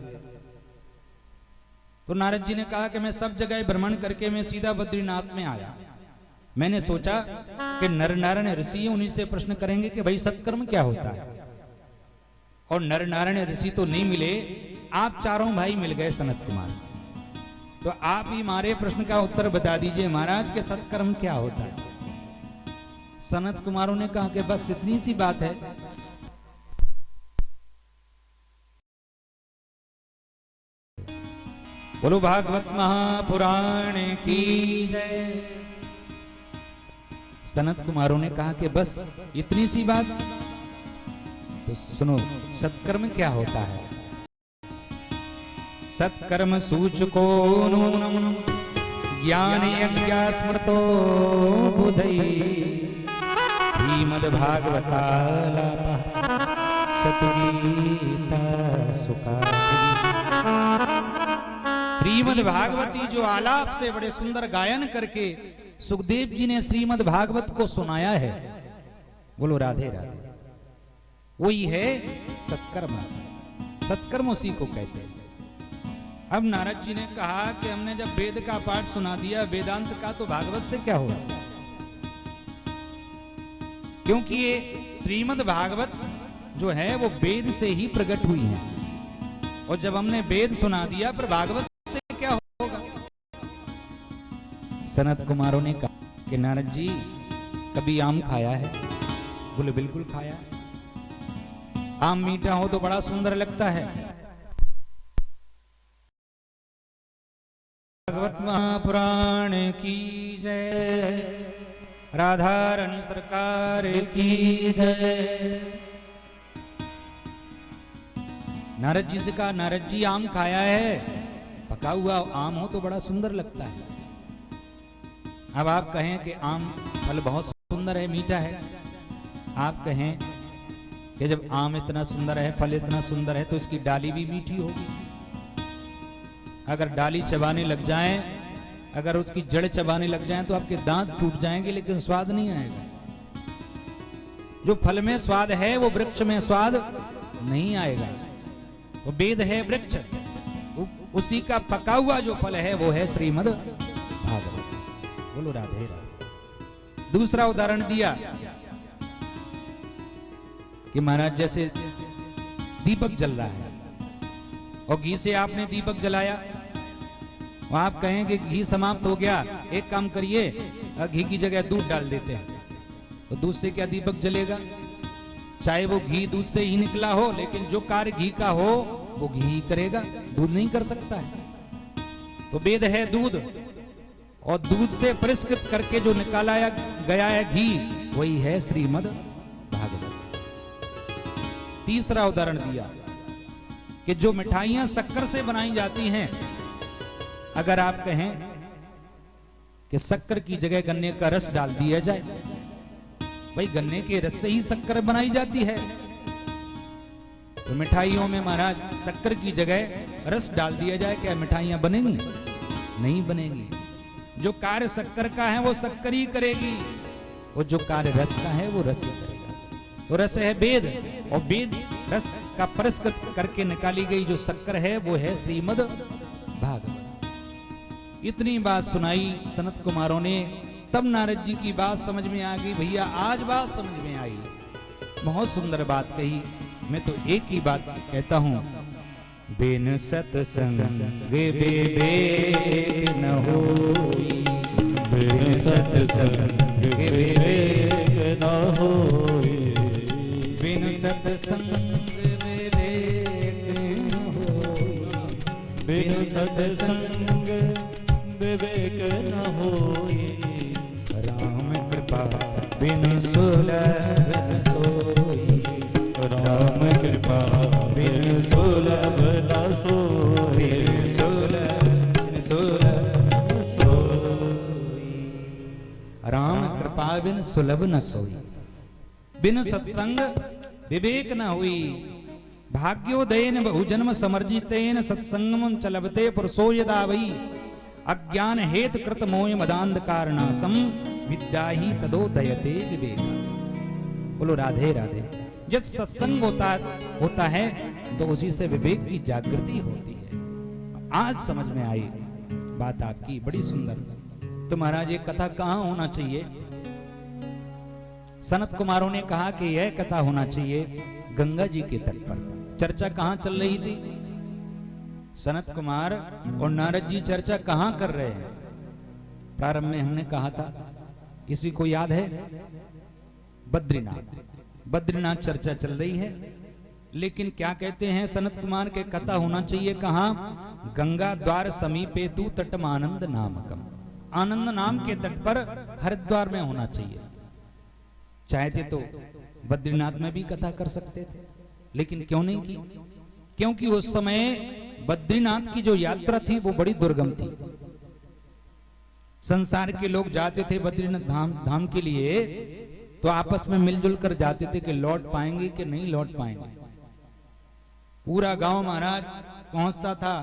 तो नारद जी ने कहा कि मैं सब जगह भ्रमण करके मैं सीधा बद्रीनाथ में आया। मैंने सोचा कि नर नारायण ऋषि उन्हीं से प्रश्न करेंगे कि भाई सत्कर्म क्या होता है। और नर नारायण ऋषि तो नहीं मिले, आप चारों भाई मिल गए सनत कुमार। तो आप ही हमारे प्रश्न का उत्तर बता दीजिए महाराज के सत्कर्म क्या होता है। सनत कुमारों ने कहा कि बस इतनी सी बात है। बोलो भागवत महापुराण की जय। सनत कुमारों ने कहा कि बस इतनी सी बात। तो सुनो सत्कर्म क्या होता है। सत्कर्म सूचको नूनम ज्ञान यज्ञ स्मृतो बुधई श्रीमद्भागवतालापा सतगीता सुखादी। श्रीमद् भागवती जो आलाप से बड़े सुंदर गायन करके सुखदेव जी ने श्रीमद् भागवत को सुनाया है। बोलो राधे राधे। वही है सत्कर्म। सत्कर्म उसी को कहते हैं। अब नारद जी ने कहा कि हमने जब वेद का पाठ सुना दिया, वेदांत का, तो भागवत से क्या हुआ। क्योंकि ये श्रीमद् भागवत जो है वो वेद से ही प्रकट हुई है। और जब हमने वेद सुना दिया पर भागवत से क्या होगा। सनत कुमारों ने कहा कि नारद जी कभी आम खाया है। बोले बिल्कुल खाया है। आम मीठा हो तो बड़ा सुंदर लगता है। भागवत महापुराण की जय। राधा रानी सरकार की जय। नारद जी से कहा नारद जी आम खाया है। पका हुआ आम हो तो बड़ा सुंदर लगता है। अब आप कहें कि आम फल बहुत सुंदर है, मीठा है। आप कहें कि जब आम इतना सुंदर है, फल इतना सुंदर है, तो इसकी डाली भी मीठी होगी। अगर डाली चबाने लग जाए, अगर उसकी जड़ चबाने लग जाए तो आपके दांत टूट जाएंगे, लेकिन स्वाद नहीं आएगा। जो फल में स्वाद है वो वृक्ष में स्वाद नहीं आएगा। वो वेद है वृक्ष, उसी का पका हुआ जो फल है वो है श्रीमद् भागवत। बोलो राधे राधे। दूसरा उदाहरण दिया कि महाराज जैसे दीपक जल रहा है और घी से आपने दीपक जलाया, और आप कहें कि घी समाप्त हो गया, एक काम करिए घी की जगह दूध डाल देते हैं, तो दूध से क्या दीपक जलेगा। चाहे वो घी दूध से ही निकला हो, लेकिन जो कार्य घी का हो वो घी ही करेगा, दूध नहीं कर सकता है। तो वेद है दूध, और दूध से परिष्कृत करके जो निकाला गया है घी, वही है श्रीमद् भागवत। तीसरा उदाहरण दिया कि जो मिठाइयां शक्कर से बनाई जाती हैं, अगर आप कहें कि शक्कर की जगह गन्ने का रस डाल दिया जाए, भाई गन्ने के रस से ही शक्कर बनाई जाती है, तो मिठाइयों में महाराज शक्कर की जगह रस डाल दिया जाए, क्या मिठाइयां बनेंगी? नहीं बनेगी। जो कार्य शक्कर का है वो शक्कर ही करेगी, और जो कार्य रस का है वो रस ही करेगा। तो रस है वेद, और वेद रस का परिष्कृत करके निकाली गई जो शक्कर है वो है श्रीमद् भागवत। इतनी बात सुनाई सनत कुमारों ने तब नारद जी की बात समझ में आ गई। भैया आज बात समझ में आई, बहुत सुंदर बात कही। मैं तो एक ही बात कहता हूं, बिन सत्संग विवेक न होई, बिन सत्संग विवेक न होई, बिन सत्संग विवेक न होई, बिन सत्संग विवेक न होई, राम कृपा बिन सुलभ न सोई, राम कृपा बिन सुलभ न सोई, बिन सुलभ सोई, राम कृपा बिन सुलभ न सोई, बिन सत्संग विवेक न हुई, भाग्योदयन बहुजन्म समर्जितेन सत्संगम चलबते पुरुषो यदा वही, अज्ञान हेतु कृत मोह मदांधकारणासम विद्या ही तदोदयते विवेक। बोलो राधे राधे। जब सत्संग होता है तो उसी से विवेक की जागृति होती है। आज समझ में आई बात आपकी, बड़ी सुंदर। तो महाराज ये कथा कहाँ होना चाहिए? सनत कुमारों ने कहा कि यह कथा होना चाहिए गंगा जी के तट पर। चर्चा कहाँ चल रही थी? सनत कुमार और नारद जी चर्चा कहाँ कर रहे हैं? प्रारंभ में हमने कहा था, किसी को याद है? बद्रीनाथ। बद्रीनाथ चर्चा चल रही है, लेकिन क्या कहते हैं सनत कुमार के कथा होना चाहिए कहाँ? गंगा द्वार समीपे तू तटम आनंद नामकम। आनंद नाम के तट पर हरिद्वार में होना चाहिए। चाहते तो बद्रीनाथ में भी कथा कर सकते थे, लेकिन क्यों नहीं की? क्योंकि उस समय बद्रीनाथ की जो यात्रा थी वो बड़ी दुर्गम थी। संसार के लोग जाते थे बद्रीनाथ धाम के लिए तो आपस में मिलजुल कर जाते थे कि लौट पाएंगे कि नहीं लौट पाएंगे। पूरा गांव महाराज पहुंचता था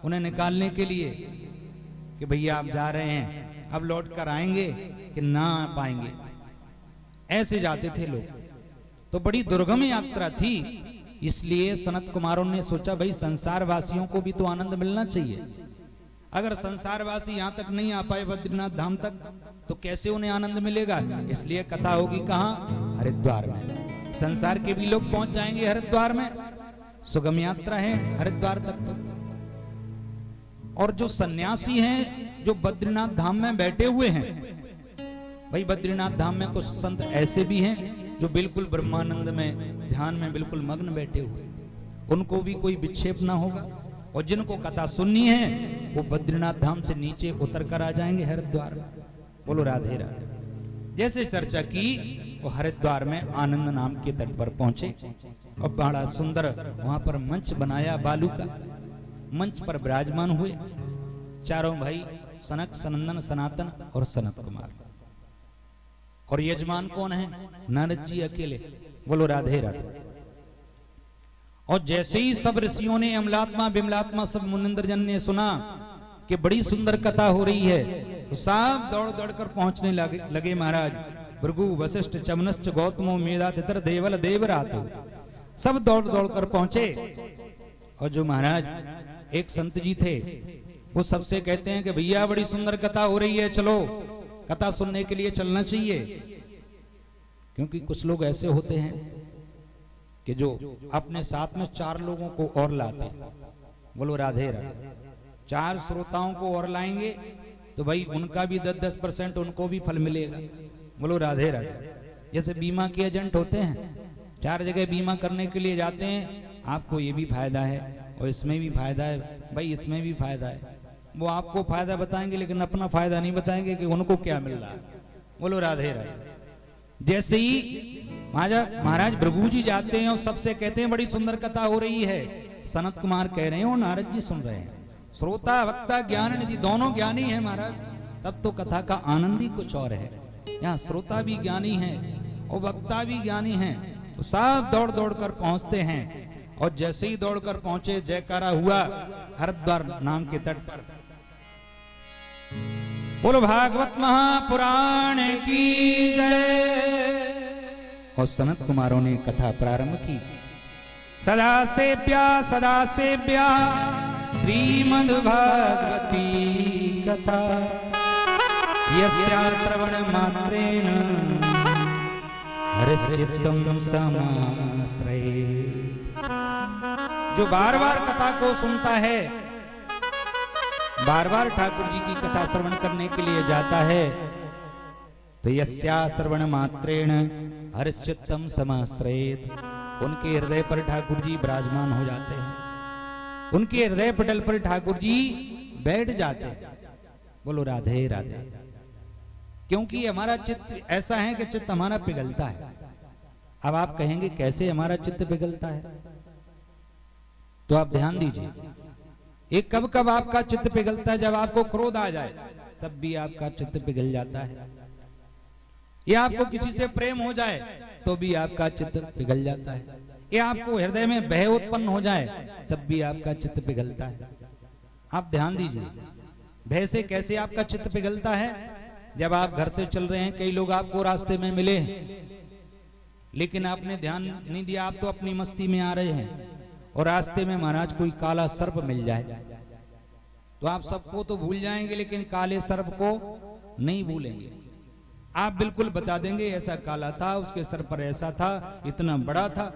उन्हें निकालने के लिए कि भैया आप जा रहे हैं, अब लौट कर आएंगे कि ना आ पाएंगे। ऐसे जाते थे लोग, तो बड़ी दुर्गम यात्रा थी। इसलिए सनत कुमारों ने सोचा भाई संसार वासियों को भी तो आनंद मिलना चाहिए। अगर संसारवासी यहाँ तक नहीं आ पाए बद्रीनाथ धाम तक तो कैसे उन्हें आनंद मिलेगा? इसलिए कथा होगी कहाँ? हरिद्वार में। संसार के भी लोग पहुंच जाएंगे हरिद्वार में। सुगम यात्रा है हरिद्वार तक तो। और जो सन्यासी हैं जो बद्रीनाथ धाम में बैठे हुए हैं, भाई बद्रीनाथ धाम में कुछ संत ऐसे भी हैं जो बिल्कुल ब्रह्मानंद में ध्यान में बिल्कुल मग्न बैठे हुए, उनको भी कोई विक्षेप ना होगा। और जिनको कथा सुननी है वो बद्रीनाथ धाम से नीचे उतर कर आ जाएंगे हरिद्वार। बोलो राधे राधे। जैसे चर्चा की वो हरिद्वार में आनंद नाम के तट पर पहुंचे और बड़ा सुंदर वहां पर मंच बनाया बालू का। मंच पर विराजमान हुए चारों भाई, सनक, सनंदन, सनातन और सनत कुमार। और यजमान कौन है? नारद जी अकेले। बोलो राधे राधे। और जैसे ही सब ऋषियों ने, अमलात्मा बिमलात्मा सब मुनिंद्र जन ने सुना कि बड़ी सुंदर कथा हो रही है, तो सब दौड़ दौड़ कर पहुंचने लगे महाराज। भृगु, वशिष्ठ, चमनश्च, गौतमो, मेधातितर, देवल, देवरात सब दौड़ दौड़ कर पहुंचे। और जो महाराज एक संत जी थे वो सबसे कहते हैं कि भैया बड़ी सुंदर कथा हो रही है, चलो कथा सुनने के लिए चलना चाहिए। क्योंकि कुछ लोग ऐसे होते हैं कि जो अपने साथ में 4 लोगों को और लाते हैं। बोलो राधे राधे। 4 श्रोताओं को और लाएंगे तो भाई उनका भी 10% उनको भी फल मिलेगा। बोलो राधे राधे। जैसे बीमा के एजेंट होते हैं, 4 जगह बीमा करने के लिए जाते हैं, आपको ये भी फायदा है और इसमें भी फायदा है, भाई इसमें भी फायदा है। वो आपको फायदा बताएंगे लेकिन अपना फायदा नहीं बताएंगे कि उनको क्या मिल रहा है। बोलो राधे राधे। जैसे ही महाराज भृगु जी जाते हैं और सबसे कहते हैं बड़ी सुंदर कथा हो रही है। सनत कुमार कह रहे हैं और नारद जी सुन रहे हैं। श्रोता वक्ता ज्ञान निधि दोनों ज्ञानी हैं महाराज। तब तो कथा का आनंद ही कुछ और है। यहाँ श्रोता भी ज्ञानी है और वक्ता भी ज्ञानी है। तो सब दौड़ दौड़ कर पहुंचते हैं और जैसे ही दौड़ कर पहुंचे जयकारा हुआ हरिद्वार नाम के तट पर। बोलो भागवत महापुराण की जय। और सनत कुमारों ने कथा प्रारंभ की। सदा सेव्या श्रीमद् भागवती कथा। यस्या श्रवण मात्रेण हर्षचित्तम समाश्रये। जो बार बार कथा को सुनता है, बार बार ठाकुर जी की कथा श्रवण करने के लिए जाता है, तो यस्या श्रवण मात्रेण हर्षचित्तम समाश्रयेत, उनके हृदय पर ठाकुर जी विराजमान हो जाते हैं, उनके हृदय पटल पर ठाकुर जी बैठ जाते हैं। बोलो राधे राधे। क्योंकि हमारा चित्त ऐसा है कि चित्त हमारा पिघलता है। अब आप कहेंगे कैसे हमारा चित्त पिघलता है, तो आप ध्यान दीजिए। एक कब कब आपका चित्त पिघलता है, जब आपको क्रोध आ जाए तब भी आपका चित्त पिघल जाता है, या आपको किसी से प्रेम हो जाए तो भी आपका चित्त पिघल जाता है, या आपको हृदय में भय उत्पन्न हो जाए तब भी आपका चित्त पिघलता है। आप ध्यान दीजिए, भय से कैसे आपका चित्त पिघलता है। जब आप घर से चल रहे हैं, कई लोग आपको रास्ते में मिले, लेकिन आपने ध्यान नहीं दिया, आप तो अपनी मस्ती में आ रहे हैं, और रास्ते में महाराज कोई काला सर्प मिल जाए तो आप सबको तो भूल जाएंगे, लेकिन काले सर्प को नहीं भूलेंगे। आप बिल्कुल बता देंगे ऐसा काला था, उसके सर पर ऐसा था, इतना बड़ा था।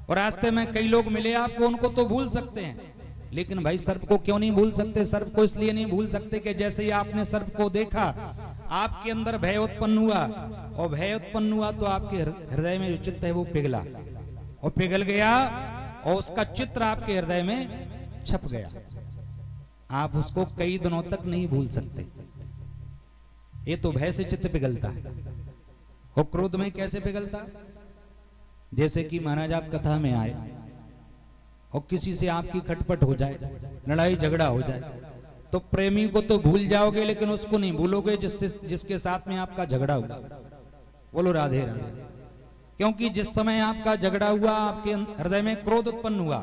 और रास्ते में कई लोग मिले आपको, उनको तो भूल सकते हैं, लेकिन भाई सर्प को क्यों नहीं भूल सकते। सर्प को इसलिए नहीं भूल सकते कि जैसे ही आपने सर्प को देखा, आपके अंदर भय उत्पन्न हुआ, और भय उत्पन्न हुआ तो आपके हृदय में जो चित्त है वो पिघला, और पिघल गया, और उसका चित्र आपके हृदय में छप गया। आप उसको कई दिनों तक नहीं भूल सकते। ये तो भय से चित्त पिघलता है। और क्रोध में कैसे पिघलता, जैसे कि महाराज आप कथा में आए और किसी से आपकी खटपट हो जाए, लड़ाई झगड़ा हो जाए, तो प्रेमी को तो भूल जाओगे, लेकिन उसको नहीं भूलोगे जिसके साथ में आपका झगड़ा हुआ। बोलो राधे राधे। क्योंकि जिस समय आपका झगड़ा हुआ, आपके हृदय में क्रोध उत्पन्न हुआ,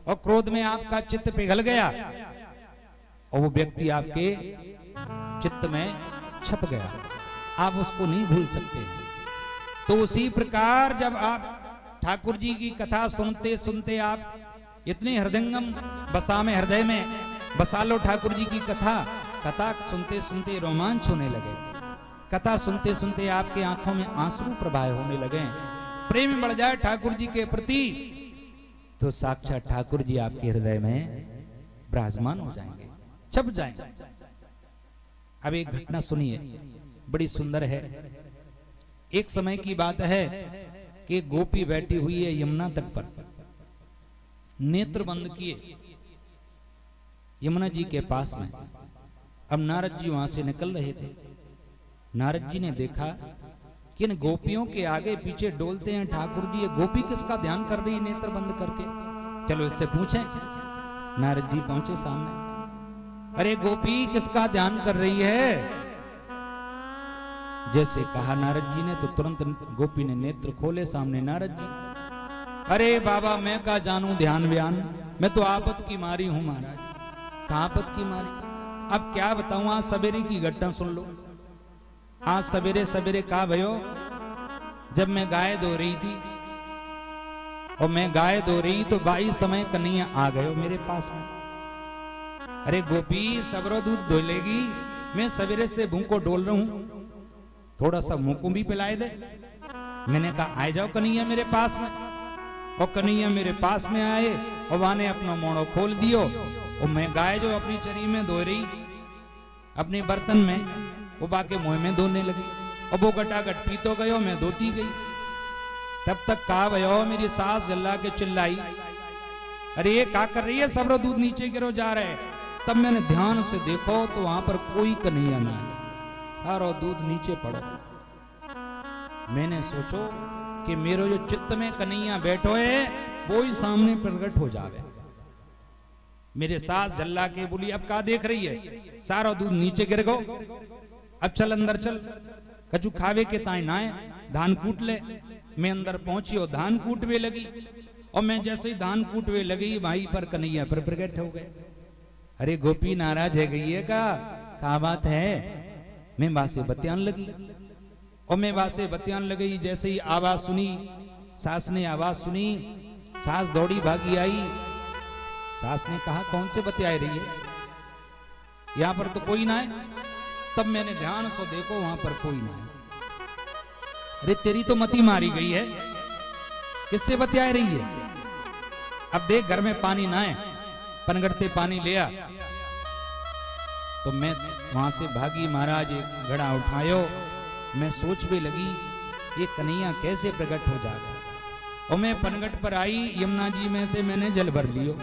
और क्रोध में आपका चित्त पिघल गया, और वो व्यक्ति आपके चित्त में छप गया, आप उसको नहीं भूल सकते। तो उसी प्रकार जब आप ठाकुर जी की कथा सुनते सुनते आप इतने हृदयंगम बसा में, हृदय में बसा लो ठाकुर जी की कथा सुनते सुनते रोमांच होने लगे, कथा सुनते सुनते आपके आंखों में आंसू प्रवाह होने लगे, प्रेम बढ़ जाए ठाकुर जी के प्रति, तो साक्षात ठाकुर जी आपके हृदय में विराजमान हो जाएंगे, छप जाएंगे। अब एक घटना सुनिए, बड़ी सुंदर है। एक समय की बात है कि गोपी बैठी हुई है यमुना तट पर, नेत्र बंद किए यमुना जी के पास में। अब नारद जी वहां से निकल रहे थे। नारद जी ने देखा कि इन गोपियों के आगे पीछे डोलते हैं ठाकुर जी, ये गोपी किसका ध्यान कर रही है नेत्र बंद करके, चलो इससे पूछें। नारद जी पहुंचे सामने, अरे गोपी किसका ध्यान कर रही है। जैसे कहा नारद जी ने, तो तुरंत गोपी ने नेत्र खोले, सामने नारद जी। अरे बाबा मैं का जानू ध्यान व्यान, मैं तो आपत की मारी हूं महाराज। कहां आपत की मारी, अब क्या बताऊं, आज सवेरे की घटना सुन लो। आज सवेरे सवेरे कहा भयो, जब मैं गाय धो रही थी, और मैं गाय धो रही तो बाई समय कन्हैया आ गए मेरे पास में। अरे गोपी सबरो दूध धो लेगी, मैं सवेरे से भूख को डोल रहा हूं, थोड़ा सा मुंह को भी पिलाए दे। मैंने कहा आ जाओ कन्हैया मेरे पास में, और कन्हैया मेरे पास में आए, और वहां ने अपना मोड़ो खोल दियो, और मैं गाय जो अपनी चरी में धो रही अपने बर्तन में, वो बाके मुंह में धोने लगी, और वो गटागट पी तो गयो, मैं धोती गई। तब तक कहा भयो मेरी सास जल्ला के चिल्लाई, अरे ये क्या कर रही है, सबरो दूध नीचे गिरो जा रहे। तब मैंने ध्यान से देखो तो वहां पर कोई कन्हैया नहीं, सारो दूध नीचे पड़ो। मैंने सोचो कि मेरो जो चित्त में कन्हैया बैठो है वो ही सामने प्रकट हो जावे। मेरे सास जल्ला के बोली, अब क्या देख रही है, सारा दूध नीचे गिर गो, अब चल अंदर चल, कछु खावे के ताई नाए, धान कूट ले। मैं अंदर पहुंची और धान कूटवे लगी, और मैं जैसे ही धान कूटवे लगी वहीं पर कन्हैया पर प्रकट हो गए। अरे गोपी नाराज है गई है का बात है। मैं बासे बत्यान लगी, और मैं बासे बत्यान लगी, जैसे ही आवाज सुनी, सास ने आवाज सुनी, सास दौड़ी भागी आई। सास ने कहा कौन से बतियाए रही है, यहां पर तो कोई ना है। तब मैंने ध्यान से देखो वहां पर कोई नहीं। अरे तेरी तो मती मारी गई है, किससे बतिया रही है? अब देख घर में पानी ना है, पनगढ़ते पानी ले आ। तो मैं वहां से भागी, महाराज एक घड़ा उठायो। मैं सोच भी लगी ये कन्हैया कैसे प्रकट हो जाएगा। और मैं पनगढ़ पर आई, यमुना जी में से मैंने जल भर लियो।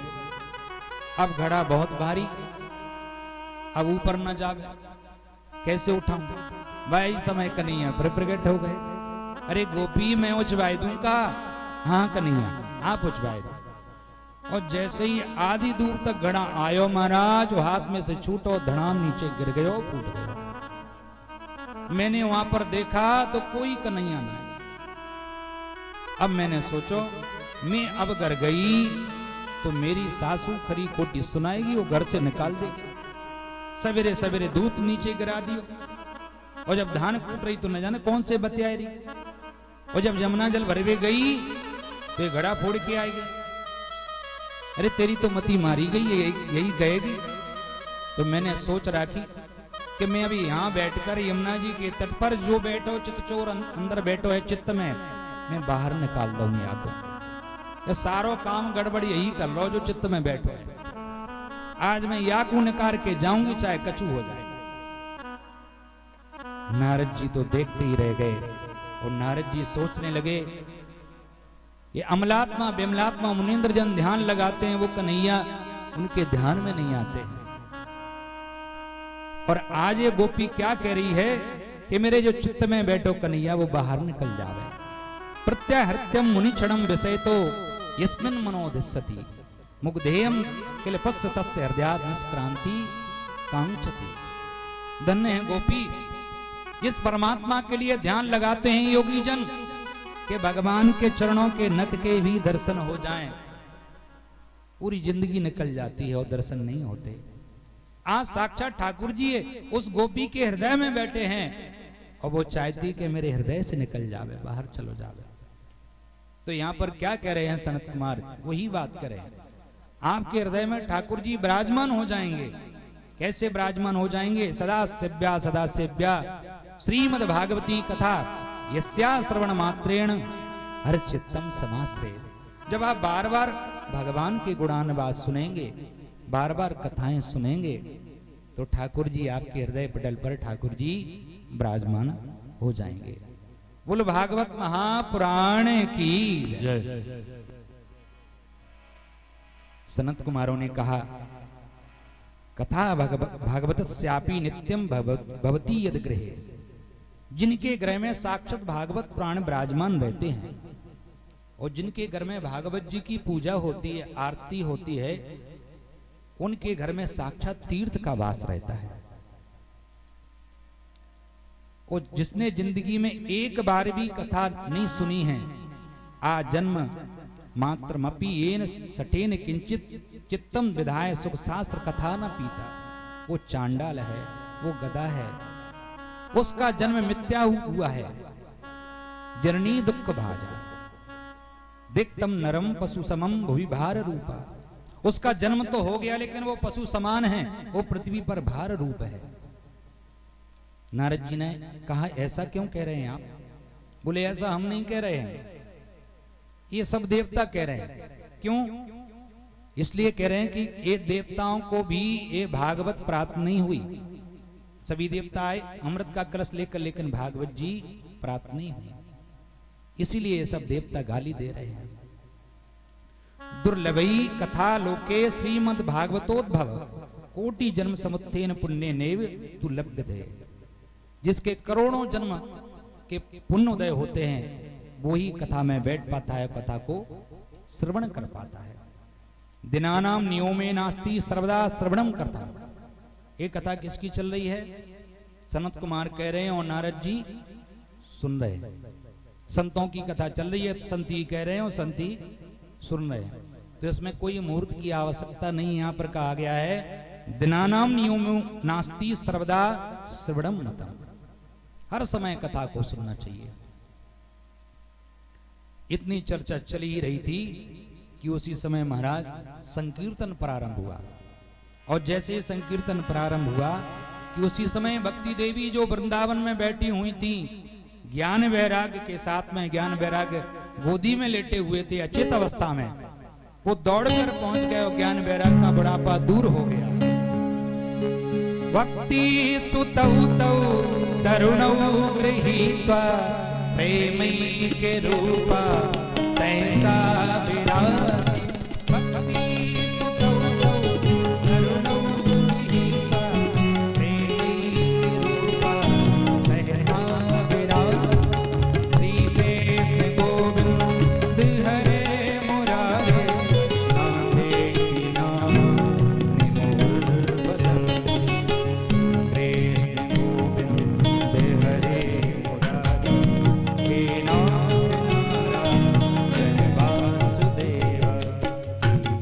अब घड़ा बहुत भारी, अब ऊपर न जावे, कैसे उठाऊं? भाई समय कन्हैया पर प्रकट हो गए। अरे गोपी मैं उचवाई दूं का? हाँ कन्हैया आप उचवाई दो। और जैसे ही आधी दूर तक घड़ा आयो महाराज, वो हाथ में से छूटो, धड़ाम नीचे गिर गयो, फूट गयो। मैंने वहां पर देखा तो कोई कन्हैया नहीं। अब मैंने सोचो मैं अब घर गई तो मेरी सासू खरी खोटी सुनाएगी, वो घर से निकाल देगी। सवेरे सवेरे दूध नीचे गिरा दियो। और जब धान कूट रही तो न जाने कौन से बतिया रही। और जब यमुना जल भरवे गई तो ये घड़ा फोड़ के आएगी। अरे तेरी तो मती मारी गई, यही गएगी। तो मैंने सोच रखी कि मैं अभी यहाँ बैठकर यमुना जी के तट पर जो बैठो चित्तचोर अंदर बैठो है चित्त में, मैं बाहर निकाल दूं या को। ये सारो काम गड़बड़ यही कर लो जो चित्त में बैठो है। आज मैं या को निकाल के जाऊंगी चाहे कचू हो जाए। नारद जी तो देखते ही रह गए। और नारद जी सोचने लगे ये अमलात्मा बिमलात्मा मुनीन्द्र जन ध्यान लगाते हैं, वो कन्हैया उनके ध्यान में नहीं आते। और आज ये गोपी क्या कह रही है कि मेरे जो चित्त में बैठो कन्हैया वो बाहर निकल जावे। प्रत्याहृत्यम मुनि क्षणम विषय तो यस्मिन मनोधिष्यति मुग्धेयम किलपस्य तस्य हृदयात् निष्क्रांति कांक्षति। धन्य है गोपी, इस परमात्मा के लिए ध्यान लगाते हैं योगी जन कि भगवान के चरणों के नख के भी दर्शन हो जाएं। पूरी जिंदगी निकल जाती है और दर्शन नहीं होते। आज साक्षात ठाकुर जी उस गोपी के हृदय में बैठे हैं और वो चाहती कि मेरे हृदय से निकल जावे, बाहर चलो जावे। तो यहां पर क्या कह रहे हैं सनत कुमार? वही बात करें, आपके हृदय में ठाकुर जी विराजमान हो जाएंगे। कैसे विराजमान हो जाएंगे? सदा सेव्या श्रीमद् भागवती कथा यस्या श्रवण मात्रेण हर्षचित्तम समाश्रयेत्। जब आप बार बार भगवान के गुणानुवाद सुनेंगे, बार बार कथाएं सुनेंगे, तो ठाकुर जी आपके हृदय पटल पर ठाकुर जी विराजमान हो जाएंगे। बोल भागवत महापुराण की जय। सनत कुमारों ने कहा कथा भागवतस्यापि नित्यम भवती यद गृहे। जिनके घर में साक्षात भागवत प्राण विराजमान रहते हैं और जिनके घर में भागवत जी की पूजा होती है, आरती होती है, उनके घर में साक्षात तीर्थ का वास रहता है। और जिसने जिंदगी में एक बार भी कथा नहीं सुनी है, आ जन्म मात्रमपि येन सठेन किंचित चित्तम विधाय सुख शास्त्र कथा न पीता, वो चांडाल है, वो गधा है, उसका जन्म मिथ्या हुआ है। जननी दुख भाजा दिक्तम नरम पशु समम भुवि भार रूपा। उसका जन्म तो हो गया लेकिन वो पशु समान है, वो पृथ्वी पर भार रूप है। नारद जी ने कहा ऐसा क्यों कह रहे हैं आप? बोले ऐसा हम नहीं कह रहे हैं, ये सब देवता कह रहे हैं। क्यों? इसलिए कह रहे हैं कि ये देवताओं को भी ये भागवत प्राप्त नहीं हुई। सभी देवता आए अमृत का कलश लेकर, लेकिन भागवत जी प्राप्त नहीं हुई। इसीलिए ये सब देवता गाली दे रहे हैं। दुर्लभई कथा लोके श्रीमद् भागवतोद्भव कोटि जन्म समुत्थेन पुण्य नेव तु लभ्यते। जिसके करोड़ों जन्म के पुण्य उदय होते हैं वो ही कथा में बैठ पाता है, कथा को श्रवण कर पाता है। दिनानाम नियोमे नास्ति सर्वदा श्रवणम करता। ये कथा किसकी चल रही है? सनत कुमार कह रहे हैं और नारद जी सुन रहे हैं। संतों की कथा चल रही है, संती कह रहे हैं और संती सुन रहे हैं। तो इसमें कोई मुहूर्त की आवश्यकता नहीं। यहाँ पर कहा गया है दिनानाम नियोमो नास्ति सर्वदा श्रवणम मतम। हर समय कथा को सुनना चाहिए। इतनी चर्चा चली ही रही थी कि उसी समय महाराज संकीर्तन प्रारंभ हुआ। और जैसे संकीर्तन प्रारंभ हुआ कि उसी समय भक्ति देवी जो वृंदावन में बैठी हुई थी, ज्ञान वैराग के साथ में, ज्ञान वैराग गोदी में लेटे हुए थे अचेत अवस्था में, वो दौड़कर पहुंच गए और ज्ञान वैराग का बुढ़ापा दूर हो गया। भक्ति सुतौ तौ तरुणौ गृहीत्वा प्रेमई के रूपा सहसा विरास। भक्ति सुतौ तौ तरुणौ गृहीत्वा प्रेमई के रूपा सहसा विरास। श्री कृष्ण गोविंद हरे मुरारे नामे की नाम निमोल बदन। कृष्ण गोविंद हरे मुरारे हे नाथ नारायण वासुदेव।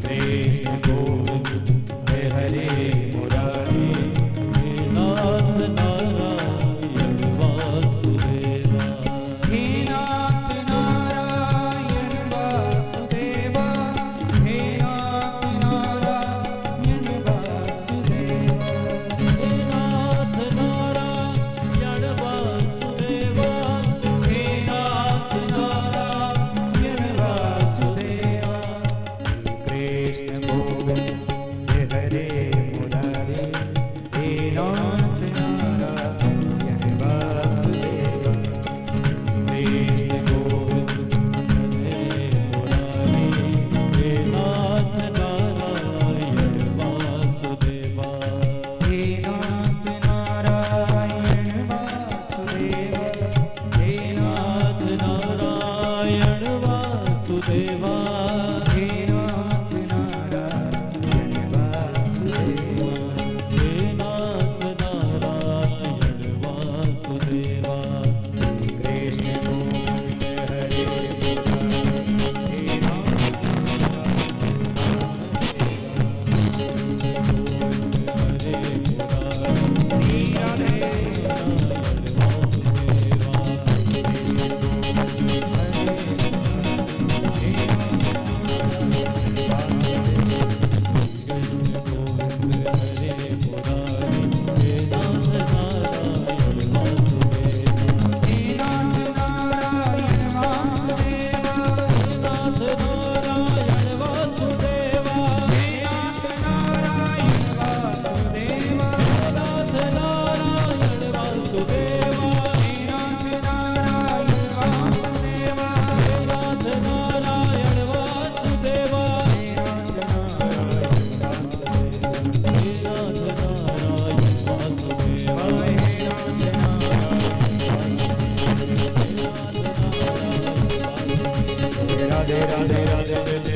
कृष्ण गोविंद हरे मुरारे हे नाथ नारायण वासुदेवा। हे नाथ नारायण वासुदेव। हे नाथ नारायण वासुदेव। हे नाथ नारायण वासुदेवा। हे नाथ नारायण वासुदेव। कृष्ण गोविंद हरे मुरारे हे नाथ नारायण वासुदेव। कृष्ण गोविंद हरे मुरारी हे नाथ नारायण वासुदेवा। हे नाथ नारायण वासुदेव। हे नाथ नाथ नारायण वासुदेवा। हे नाथ नारायण वासुदेव। हे नाथ नारायण वासुदेवा। कृष्ण गोविंद हरे मुरारे हे नाथ राधे राधे राधे